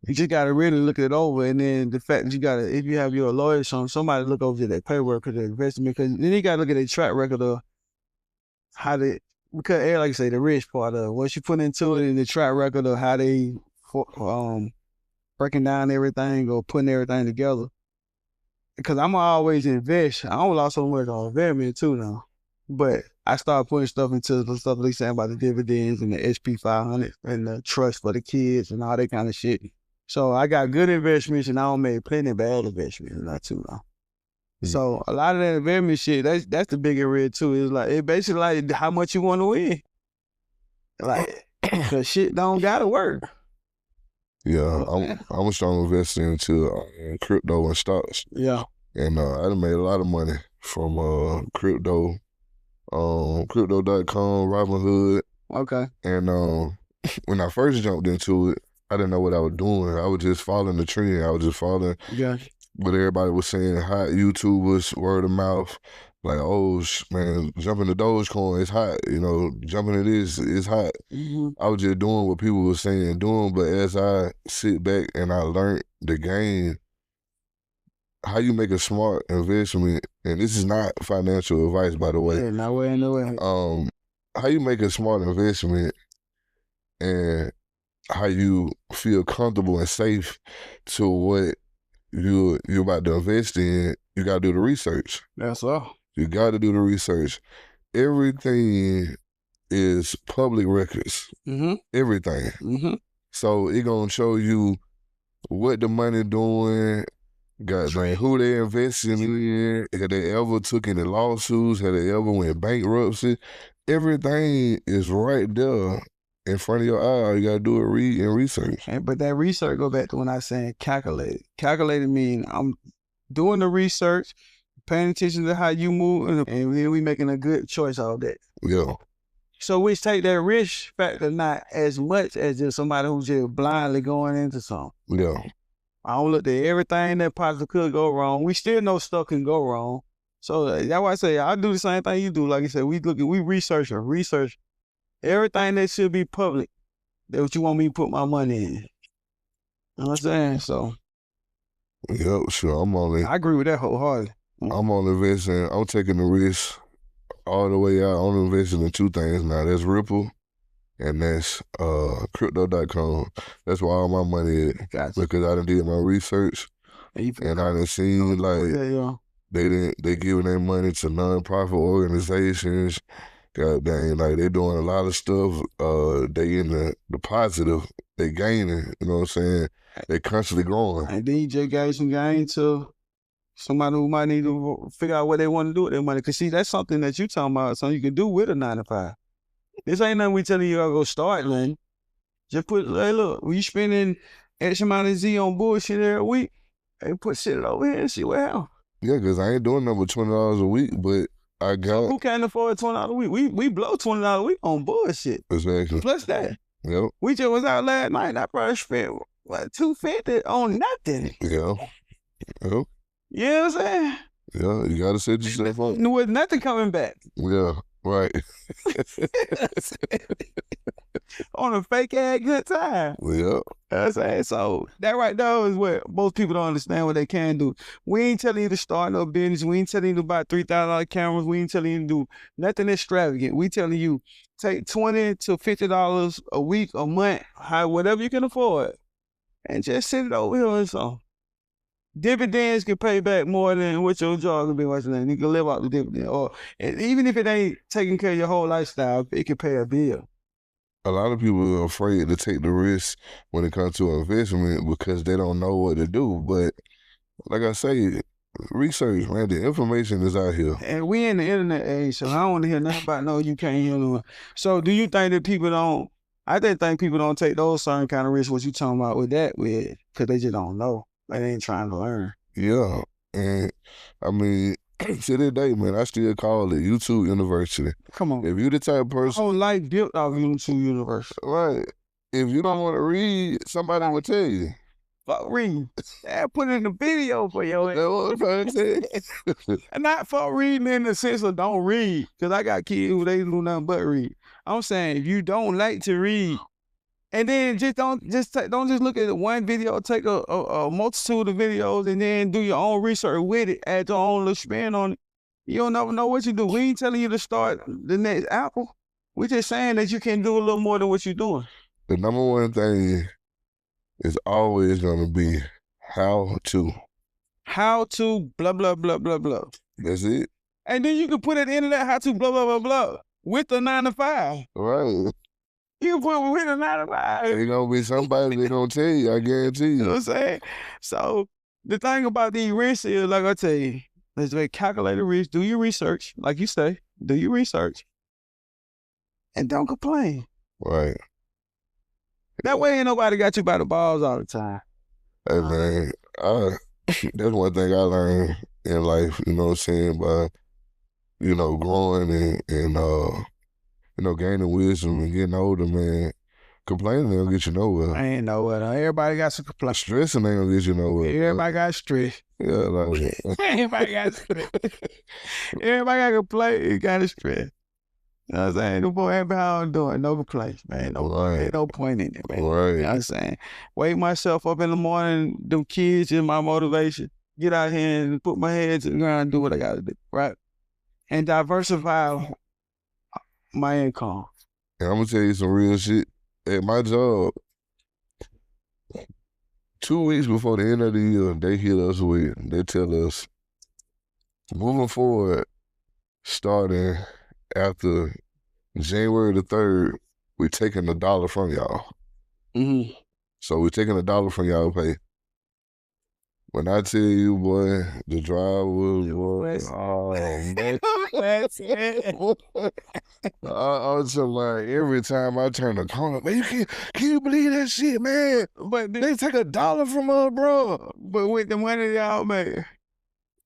you just got to really look it over. And then the fact that if you have your lawyer, somebody look over that paperwork of the investment, because then you got to look at their track record of because like I say, the rich part of it. Once you put into it in the track record of how they breaking down everything or putting everything together. Because I'm always invest. I don't also work on investment too now. But I started putting stuff into the stuff they saying about the dividends and the SP 500 and the trust for the kids and all that kind of shit. So I got good investments and I don't make plenty of bad investments, not too long. Mm-hmm. So a lot of that investment shit, that's the bigger red too. It's like, it basically like how much you want to win. Like, cause shit don't gotta work. Yeah, I'm a strong investor into crypto and stocks. Yeah. And I done made a lot of money from crypto, crypto.com, Robinhood. Okay. And when I first jumped into it, I didn't know what I was doing. I was just following the trend. I was just following what everybody was saying. Hot YouTubers, word of mouth. Like, oh, man, jumping the Dogecoin is hot. You know, jumping it is hot. I was just doing what people were saying, doing. But as I sit back and I learned the game, how you make a smart investment, and this is not financial advice, by the way. Yeah, no way, no way. How you make a smart investment and how you feel comfortable and safe to what you're about to invest in, you got to do the research. That's all. You got to do the research. Everything is public records. Everything. So it gonna show you what the money doing, who they investing in, have they ever took any lawsuits, have they ever went bankruptcy. Everything is right there in front of your eye. You gotta do it, read and research. But that research go back to when I was saying calculated. Calculated mean I'm doing the research, paying attention to how you move, and then we making a good choice out of that. Yeah. So we take that risk factor not as much as just somebody who's just blindly going into something. Yeah. I don't look at everything that possibly could go wrong. We still know stuff can go wrong. So that's why I say I do the same thing you do. Like I said, we research everything that should be public. That's what you want me to put my money in. You know what I'm saying? So. Yep, sure. I agree with that wholeheartedly. I'm on investing. I'm taking the risk all the way out. I'm investing in two things now. That's Ripple and that's crypto.com. That's where all my money is. Gotcha. Because I done did my research and I done seen like they giving their money to nonprofit organizations. God dang, like they doing a lot of stuff. They in the positive. They gaining. You know what I'm saying? They constantly growing. And then you just gave some gain to somebody who might need to figure out what they want to do with their money. Because see, that's something that you talking about, something you can do with a 9-to-5. This ain't nothing we telling you to go start, man. Just put, hey, look, when you spending X amount of Z on bullshit every week, hey, put shit over here and see what happens. Yeah, because I ain't doing nothing but $20 a week, but I got... So who can't afford $20 a week? We blow $20 a week on bullshit. Exactly. Plus that. Yep. We just was out last night. I probably spent, what, $250 on nothing. Yeah. Yep. You know what I'm saying? Yeah, you got to set yourself up. With nothing coming back. Yeah, right. On a fake ass good time. Yep. You know what I'm saying? So that right there is what most people don't understand what they can do. We ain't telling you to start no business. We ain't telling you to buy $3,000 cameras. We ain't telling you to do nothing extravagant. We telling you take $20 to $50 a week, a month, whatever you can afford, and just sit it over here and so. Dividends can pay back more than what your job can be watching. And you can live out the dividend. Or even if it ain't taking care of your whole lifestyle, it can pay a bill. A lot of people are afraid to take the risk when it comes to investment because they don't know what to do. But like I say, research, man, the information is out here. And we in the internet age, so I don't want to hear nothing about no, you can't hear no. So do you think that people don't, I just think people don't take those certain kind of risks, what you talking about with that, because they just don't know. They ain't trying to learn. Yeah. And I mean, to this day, man, I still call it YouTube University. Come on. If you the type of person... My whole life built off YouTube University. Right. If you don't want to read, somebody will tell you. Fuck reading. Put in the video for your That's what I'm trying to say. Not fuck reading in the sense of don't read, because I got kids who they do nothing but read. I'm saying if you don't like to read, and then don't just look at one video, take a multitude of videos and then do your own research with it, add your own little spin on it. You don't never know what you do. We ain't telling you to start the next Apple. We're just saying that you can do a little more than what you're doing. The number one thing is always going to be how to. How to blah, blah, blah, blah, blah. That's it. And then you can put at the end of that how to blah, blah, blah, blah with the 9-to-5. Right. You put with a 9-to-5. There's going to be somebody that going to tell you, I guarantee you. You know what I'm saying? So the thing about these risks is, like I tell you, let's make calculated risk. Do your research, like you say. Do your research. And don't complain. Right. That way ain't nobody got you by the balls all the time. Hey, man, that's one thing I learned in life, you know what I'm saying, by, you know, growing and you know, gaining wisdom and getting older, man. Complaining ain't gonna get you nowhere. I ain't know what. Everybody got some complaints. Stressing ain't gonna get you nowhere. Everybody got stress. Yeah, like Everybody got stress. Everybody got complaint. Got a stress. You know what I'm saying? The boy ain't how I'm doing. No complaints, man. Ain't no point in it, man. Right. You know what I'm saying? Wake myself up in the morning, them kids is my motivation. Get out here and put my head to the ground and do what I gotta do, right? And diversify my income. And I'm gonna tell you some real shit. At my job, 2 weeks before the end of the year, they hit us with, they tell us, moving forward, starting after January the 3rd, we're taking $1 from y'all. Mm-hmm. So we're taking $1 from y'all pay. When I tell you, boy, the drive was, oh, man. I was just like, every time I turn the corner, man, can you believe that shit, man? But They take $1 from us, bro. But with the money y'all made,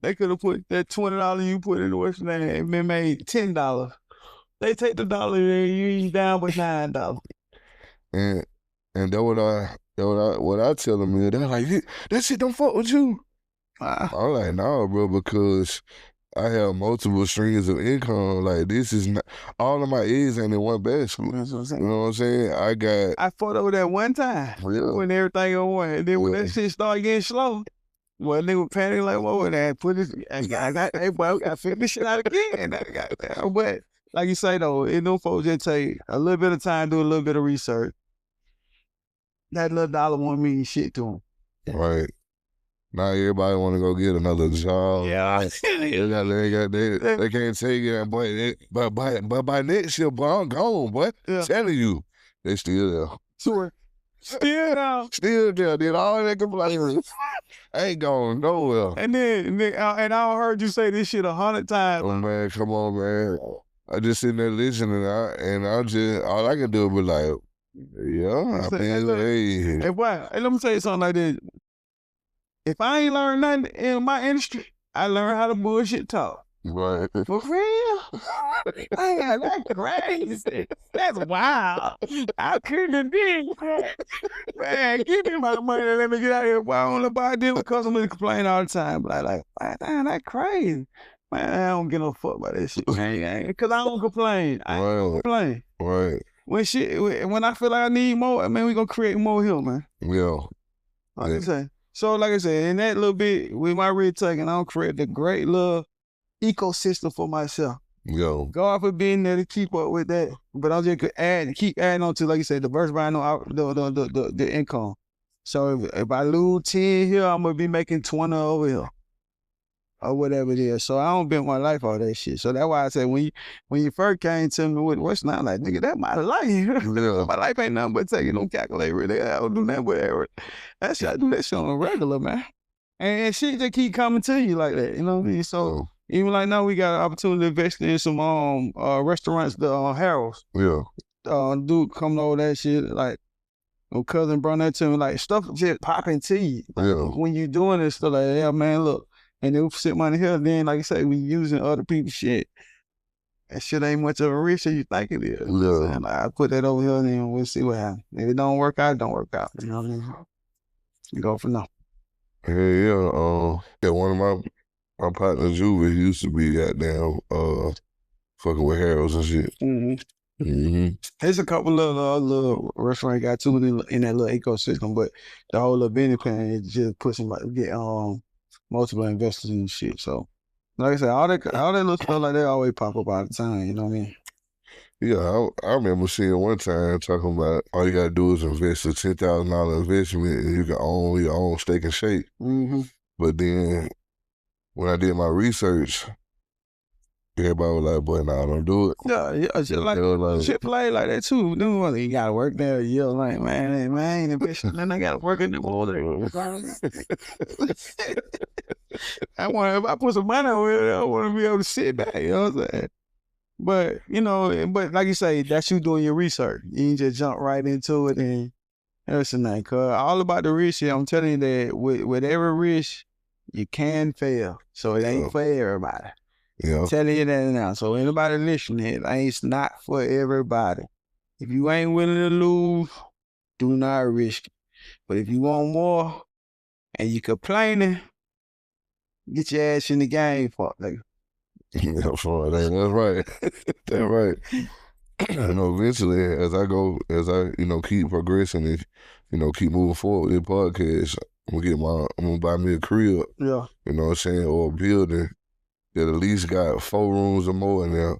they could have put that $20 you put in the Western and been made $10. They take the $1 and you down with $9. And what I tell them is, they're like, that shit don't fuck with you. I'm like, nah, bro, because I have multiple streams of income. Like, this is not, all of my eggs ain't in one basket. That's what I'm saying. You know what I'm saying? I fought over that one time when everything on one. And then when that shit started getting slow, well, nigga panic like, what would I put this? Hey, boy, I got to figure this shit out again. But like you say, though, them folks just take a little bit of time, do a little bit of research. That little dollar won't mean shit to them. Right. Now everybody want to go get another job. Yeah. They can't take it, boy. But by next year, boy, I'm gone, boy. Yeah. Telling you, they still there. Sure. Still there. Still there. Did all that complaining. Ain't going nowhere. And I heard you say this shit 100 times. Oh, man, come on, man. I just sitting there listening, and I just, all I can do is be like, yeah, I mean, hey. Hey, boy, hey, let me tell you something like this. If I ain't learned nothing in my industry, I learned how to bullshit talk. Right. For real? Man, that's crazy. That's wild. I couldn't be. Man, give me my money and let me get out of here. Why don't nobody deal with customers complain all the time? Like, man, that's crazy. Man, I don't give no fuck about that shit, man. Because I don't complain. I don't complain. Right. When I feel like I need more, man, we gonna create more here, man. Yeah. Like I say. So, like I said, in that little bit, with my red taking, I'll create a great little ecosystem for myself. Yo. God for being there to keep up with that. But I'll just keep adding on to, like you said, diversifying the income. So if I lose 10 here, I'm gonna be making 20 over here. Or whatever it is. So I don't bet my life on that shit. So that's why I said when you first came to me with what's not like, nigga, that's my life. Yeah. My life ain't nothing but taking no calculator. I don't do nothing but error. That shit, I do that shit on a regular, man. And shit just keep coming to you like that. You know what I mean? So even like now we got an opportunity to invest in some restaurants, the Harold's. Yeah. Dude coming over that shit, like my cousin brought that to me, like stuff just popping to you. Like, when you doing this stuff, like, yeah, man, look. And then we sit money here, then like I say, we using other people's shit. That shit ain't much of a risk as you think it is. Yeah. Like, I put that over here and then we'll see what happens. If it don't work out, it don't work out. You know what I mean? You go from now. Yeah. One of my partners, Juve, he used to be goddamn fucking with Harold's and shit. Mm-hmm. Mm-hmm. There's a couple of little restaurants got too in that little ecosystem, but the whole little business plan is just pushing like get multiple investors and shit. So, like I said, all that little stuff like that always pop up all the time. You know what I mean? Yeah, I remember seeing one time talking about all you gotta do is invest a $10,000 investment and you can own your own Steak and Shake. Mm-hmm. But then when I did my research, everybody was like, "Boy, nah, don't do it." Yeah, just like Chick-fil-A like that too. Then you gotta work there a year. Like, man, I ain't investing. Then I gotta work in the morning. If I put some money over there, I want to be able to sit back. You know what I'm saying? But like you say, that's you doing your research. You ain't just jump right into it and everything. Cause all about the risk. I'm telling you that with every risk, you can fail. So it ain't for everybody. Yeah. I'm telling you that now. So anybody listening, it's not for everybody. If you ain't willing to lose do not risk it. But if you want more and you complaining, get your ass in the game, fuck nigga. Yeah, for it. That's right. That's right. Eventually, as I keep progressing and, keep moving forward with this podcast, I'm gonna buy me a crib. Yeah. You know what I'm saying? Or a building that at least got 4 rooms or more in there.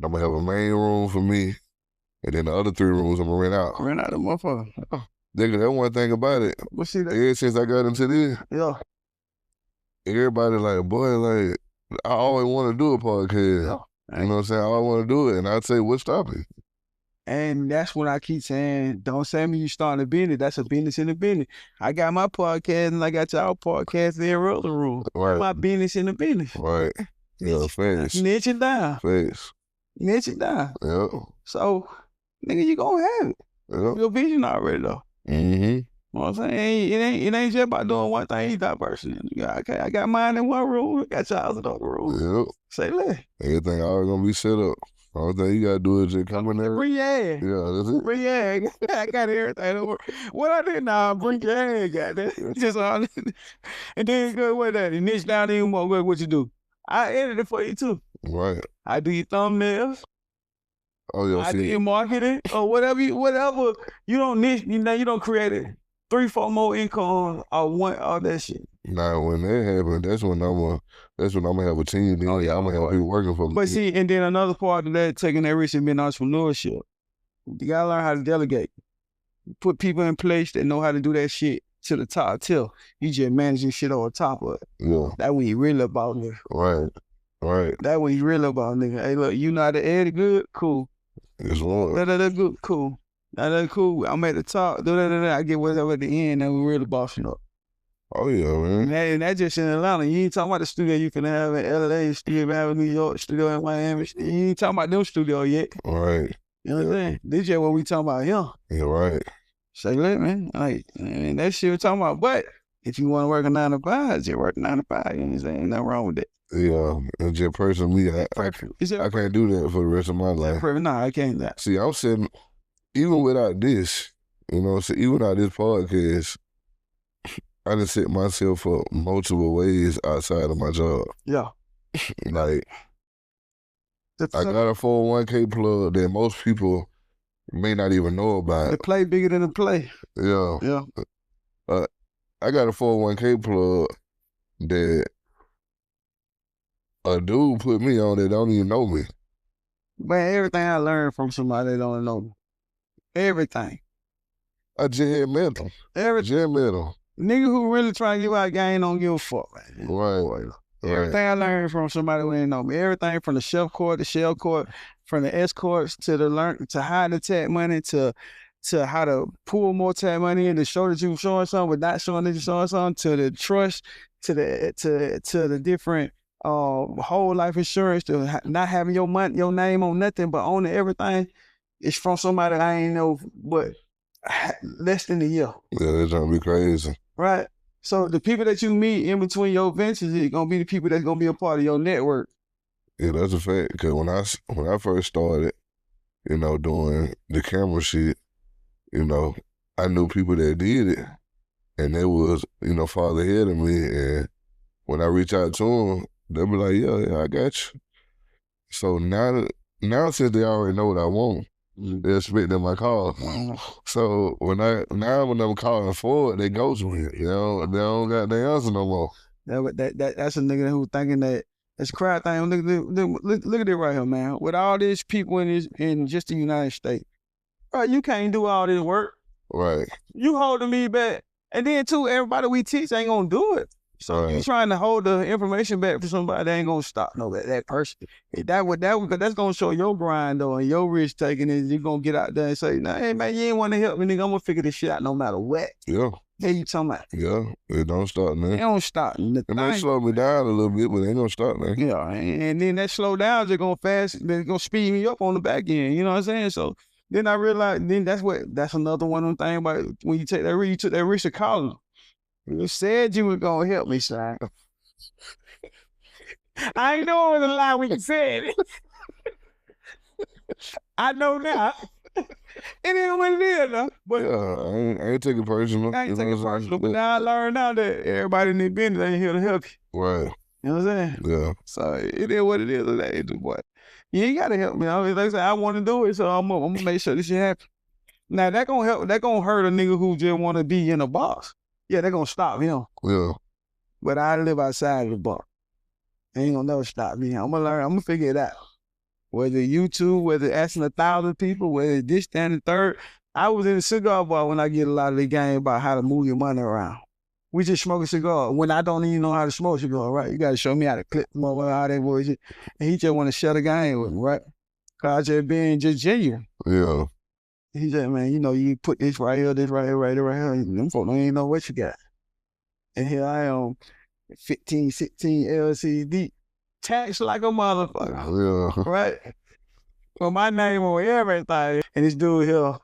I'm gonna have a main room for me, and then the other 3 rooms I'm gonna rent out. Rent out the motherfucker. Oh. Nigga, that's one thing about it. Well, see that? Ever since I got into this, Yeah. everybody like, boy, like, I always want to do a podcast. Yeah. You know what I'm saying? I always want to do it, and I'd say, what's stopping? And that's what I keep saying. Don't say me you starting a business. That's a business in a business. I got my podcast and I got y'all podcast in the other room. Right. My business in the business. Right. Yeah, facts. Niche it down. Facts. Niche it down. Yeah. So, nigga, you gonna have it. Yeah. Your vision already though. Mm-hmm. You know what I'm saying? It ain't just about doing one thing. It's diversity. Okay, I got mine in one room. I got y'all's in another room. Yep. Say less. Everything always gonna be set up. Only thing you gotta do is just come in there. Bring your ass. Yeah, that's it. Bring your ass. I got everything. What I did now, bring your ass, goddamn. Just all. And then go with that. And niche down even more. What you do? I edit it for you too. Right. I do your thumbnails. Oh yeah. I do your marketing or whatever. You don't niche. You don't create it. 3-4 more income or all that shit. Nah, when that happens, that's when I'm gonna have a team. Then I'm gonna have people working for me. But see, and then another part of that, taking that risk and being entrepreneurship. You gotta learn how to delegate. Put people in place that know how to do that shit to the top till you just managing shit on top of it. Yeah. That what you really about, nigga. Right. Right. That what you really about, nigga. Hey, look, you know how to edit good? Cool. It's Lord. That's good. Cool. That's cool. I'm at the top. I get whatever at the end, and we really bossing up. Oh yeah, man. And that just in Atlanta. You ain't talking about the studio you can have in LA, studio have in New York, studio in Miami. You ain't talking about them studio yet. Right. You know what I'm saying? This is what we talking about here. Yeah, right. Say that, man. Like, and that shit we talking about. But if you want to work a 9 to 5, just work 9 to 5. You know what I'm saying? Ain't nothing wrong with that. Yeah, and just personally, I can't do that for the rest of my life. Nah, I can't do that. See, I'm sitting, even without this, even without this podcast, I done set myself up multiple ways outside of my job. Yeah. Like, I got a 401k plug that most people may not even know about. The play bigger than the play. Yeah. Yeah. I got a 401k plug that a dude put me on that don't even know me. Man, everything I learned from somebody that don't know me. Everything. I just met him. Nigga who really try to give out game don't give a fuck, man. Right. Everything I learned from somebody who didn't know me. Everything from the chef court, the shell court, from the escorts to how to tap money to how to pull more tap money in to show that you showing something but not showing that you're showing something, to the trust, to the different whole life insurance, to not having your name on nothing but owning everything. It's from somebody I ain't know but less than a year. Yeah, that's gonna be crazy. Right? So the people that you meet in between your ventures is gonna be the people that's gonna be a part of your network. Yeah, that's a fact. Because when I first started, doing the camera shit, I knew people that did it, and they was, farther ahead of me. And when I reach out to them, they'll be like, yeah, I got you. So now since they already know what I want, they're expecting my call. So when I'm calling forward, they ghost me. They don't got their answer no more. That's a nigga who thinking that it's a crowd thing. Look at it right here, man. With all these people in just the United States, bro, you can't do all this work. Right. You holding me back, and then too, everybody we teach ain't gonna do it. So you trying to hold the information back for somebody that ain't gonna stop that person. That's gonna show your grind though and your risk taking is you're gonna get out there and say, nah, hey man, you ain't wanna help me, nigga. I'm gonna figure this shit out no matter what. Yeah. Yeah, you talking about? Yeah, it don't stop, man. It don't stop. It might slow me down a little bit, but it ain't gonna stop, man. Yeah, and then that slow down is they're gonna speed me up on the back end. You know what I'm saying? So then I realized, that's another one of them things about when you take that risk, you took that risk of calling. You said you were gonna help me, son. I ain't know it was a lie when you said it. I know now. It ain't what it is, though. But I ain't taking personal. I ain't taking what I'm personal. saying? But now I learned now that everybody in their business ain't here to help you. Right. You know what I'm saying? Yeah. So it is what it is. That age, boy. You ain't gotta help me. Like I said, I want to do it, so I'm gonna make sure this shit happen. Now that gonna help. That gonna hurt a nigga who just want to be in a box. Yeah, they gonna stop him. Yeah. But I live outside of the box. Ain't gonna never stop me. I'm gonna learn. I'm gonna figure it out. Whether YouTube, whether asking 1,000 people, whether this, that, and the third. I was in the cigar bar when I get a lot of the game about how to move your money around. We just smoke a cigar. When I don't even know how to smoke a cigar, right? You got to show me how to clip them over, how that bullshit. And he just want to share the game with me, right? Cause I just being just genuine. Yeah. He said, man, you put this right here, right here. Them folks don't even know what you got. And here I am, 15, 16 LCD, taxed like a motherfucker. Yeah. Right? Well, my name on everything. And this dude here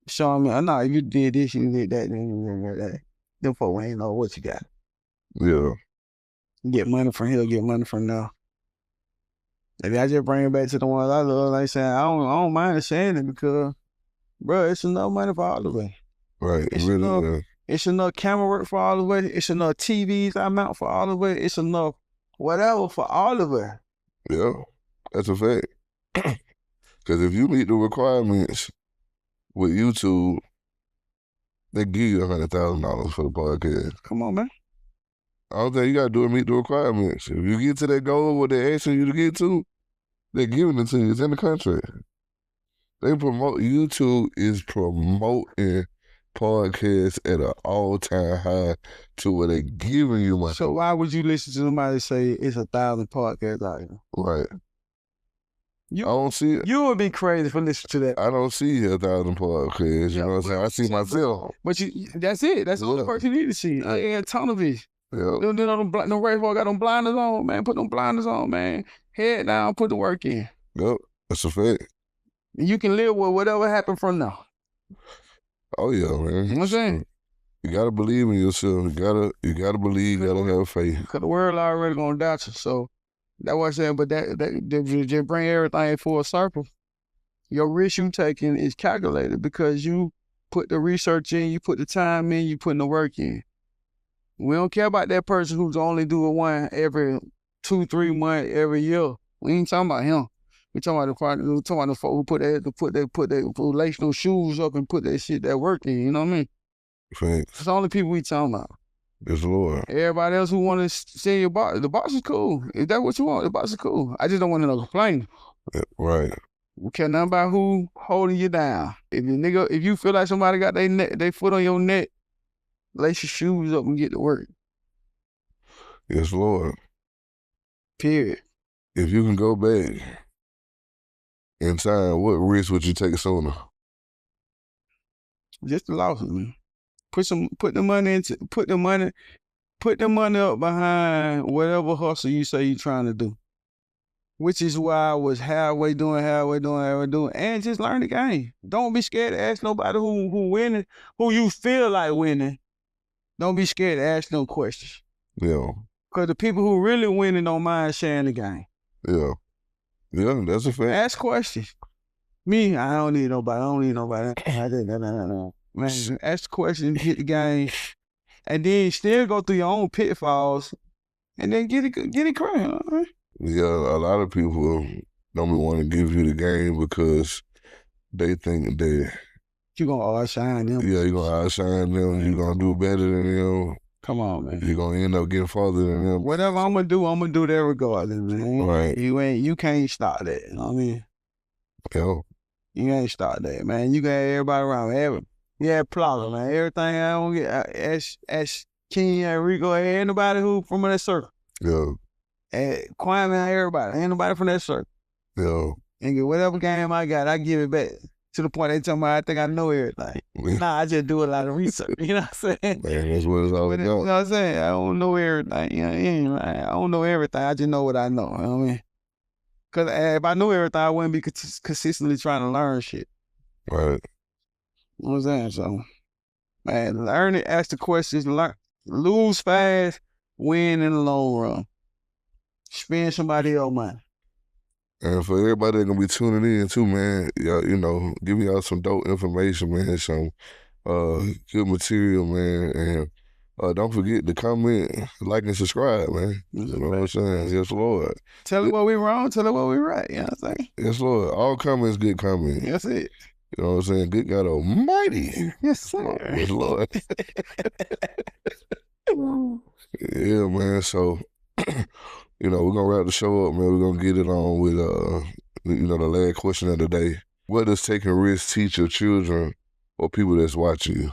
showing me, no, you did this, you did that, that. Them folks ain't know what you got. Yeah. Get money from here, get money from there. Maybe I just bring it back to the ones I love. Like saying, I don't mind saying it because, bro, it's enough money for all of it. Right. It's really, enough. It's enough camera work for all of it. It's enough TVs I mount for all of it. It's enough whatever for all of it. Yeah. That's a fact. Because if you meet the requirements with YouTube, they give you $100,000 for the podcast. Come on, man. All thing you gotta do is meet the requirements. If you get to that goal, what they're asking you to get to, they're giving it to you. It's in the contract. YouTube is promoting podcasts at an all-time high to where they're giving you money. So why would you listen to somebody say it's 1,000 podcasts out here? Right. I don't see it. You would be crazy for listening to that. I don't see 1,000 podcasts. You know what I'm saying? I see myself. But that's it. That's the only person you need to see. I ain't a ton of it. Yeah. No race ball got them blinders on, man. Put them blinders on, man. Head down, put the work in. Yep. That's a fact. And you can live with whatever happened from now. Oh yeah, man. You know what I'm saying? You gotta believe in yourself. You gotta believe. You gotta have faith. Cause the world already gonna doubt you. So that's what I'm saying. But that just bring everything full circle. Your risk you taking is calculated because you put the research in, you put the time in, you put the work in. We don't care about that person who's only doing one every 2-3 months every year. We ain't talking about him. We talking about the folk who put their relational shoes up and put that work in. You know what I mean? Thanks. It's the only people we talking about. Yes, Lord. Everybody else who want to see your box, the box is cool. If that's what you want, the box is cool. I just don't want to complain. Right. We care nothing about who holding you down. If you feel like somebody got their foot on your neck, lace your shoes up and get to work. Yes, Lord. Period. If you can go back in time, what risk would you take sooner? Just the losses, man. Put the money up behind whatever hustle you say you're trying to do. Which is why I was halfway doing, and just learn the game. Don't be scared to ask nobody who winning, who you feel like winning. Don't be scared to ask no questions. Yeah. Because the people who really winning don't mind sharing the game. Yeah. Yeah, that's a fact. Ask questions. Me, I don't need nobody. No. Man, ask questions, hit the game, and then still go through your own pitfalls, and then get it correct. Right? Yeah, a lot of people don't want to give you the game because they think that you're gonna outshine them. Yeah, you're gonna outshine them. You're gonna do better than them. Come on, man. You're gonna end up getting farther than them. Whatever I'm gonna do that regardless, man. Right. You can't stop that. You know what I mean? Yeah. You ain't start that, man. You got everybody around. Plugger, man. Everything I don't get, ask King and Rico, anybody who from that circle. Yeah. Kwame, everybody. Ain't nobody from that circle. Yeah. And get whatever game I got, I give it back. To the point they tell me I think I know everything. Nah, I just do a lot of research. You know what I'm saying? Man, that's what it's all about. You know what I'm saying? I don't know everything. You know, I don't know everything. I just know what I know. You know what I mean? Because if I knew everything, I wouldn't be consistently trying to learn shit. Right. You know what I'm saying? So, man, learn it, ask the questions, lose fast, win in the long run. Spend somebody else's money. And for everybody that gonna be tuning in too, man, y'all, you know, giving y'all some dope information, man, some good material, man, and don't forget to comment, like, and subscribe, man. You know what I'm saying? Yes, Lord. Tell us what we wrong, tell us what we right. You know what I'm saying? Yes, Lord. All comments, good comments. That's it. You know what I'm saying? Good God Almighty. Yes, sir. Yes, Lord. Yeah, man. So, you know, we're gonna wrap the show up, man. We're gonna get it on with you know, the last question of the day. What does taking risks teach your children or people that's watching you?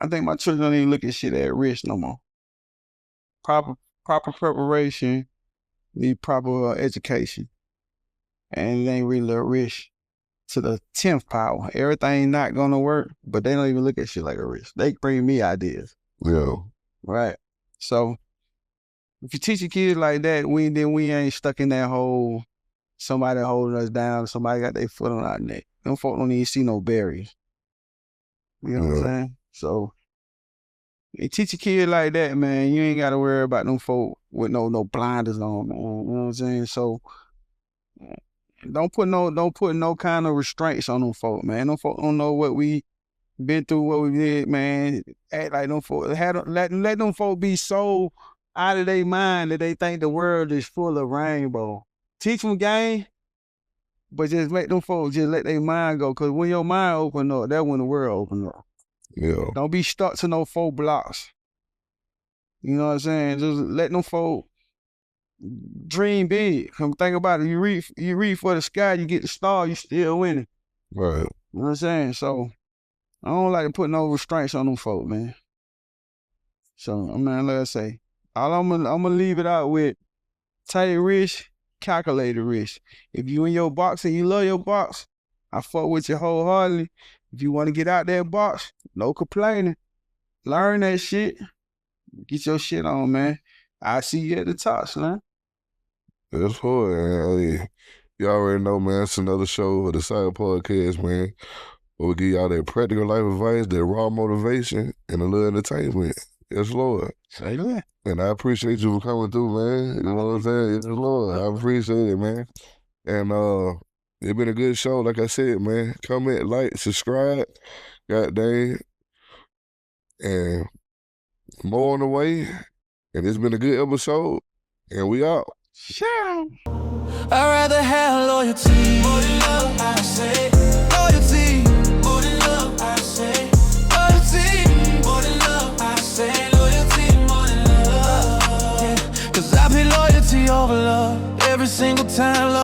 I think my children don't even look at shit at risk no more. Proper preparation, need proper education. And it ain't really a risk to the 10th power. Everything not gonna work, but they don't even look at shit like a risk. They bring me ideas. Yeah. Right. So if you teach your kids like that, then we ain't stuck in that whole somebody holding us down, somebody got their foot on our neck. Them folk don't even see no barriers. You know what I'm saying? So you teach a kid like that, man, you ain't gotta worry about them folk with no blinders on, man. You know what I'm saying? So don't put no kind of restraints on them folk, man. Them folk don't know what we been through, what we did, man. Act like them folk, let them folk be so out of their mind that they think the world is full of rainbow. Teach them game, but just let them folk just let their mind go. Cause when your mind open up, that's when the world open up. Yeah. Don't be stuck to no 4 blocks. You know what I'm saying? Just let them folk dream big. Come think about it. You reach for the sky, you get the star, you still winning. Right. You know what I'm saying? So I don't like to put no restraints on them folk, man. So I mean, like I say, all I'm gonna leave it out with: take risk, calculated risk. If you in your box and you love your box, I fuck with you wholeheartedly. If you want to get out that box, no complaining. Learn that shit. Get your shit on, man. I'll see you at the top, man. That's hard, man. Hey, you already know, man. It's another show of the Side Podcast, man. Where we give y'all that practical life advice, that raw motivation, and a little entertainment. Yes, Lord. Say that. And I appreciate you for coming through, man. You know what I'm saying? Yes, Lord. I appreciate it, man. And it's been a good show, like I said, man. Comment, like, subscribe. God dang. And more on the way. And it's been a good episode. And we out. Sure. I'd rather have loyalty more than love, I say. Loyalty more than love, I say. Loyalty more than love, I say. Loyalty more than love. Yeah, 'cause I put loyalty over love every single time.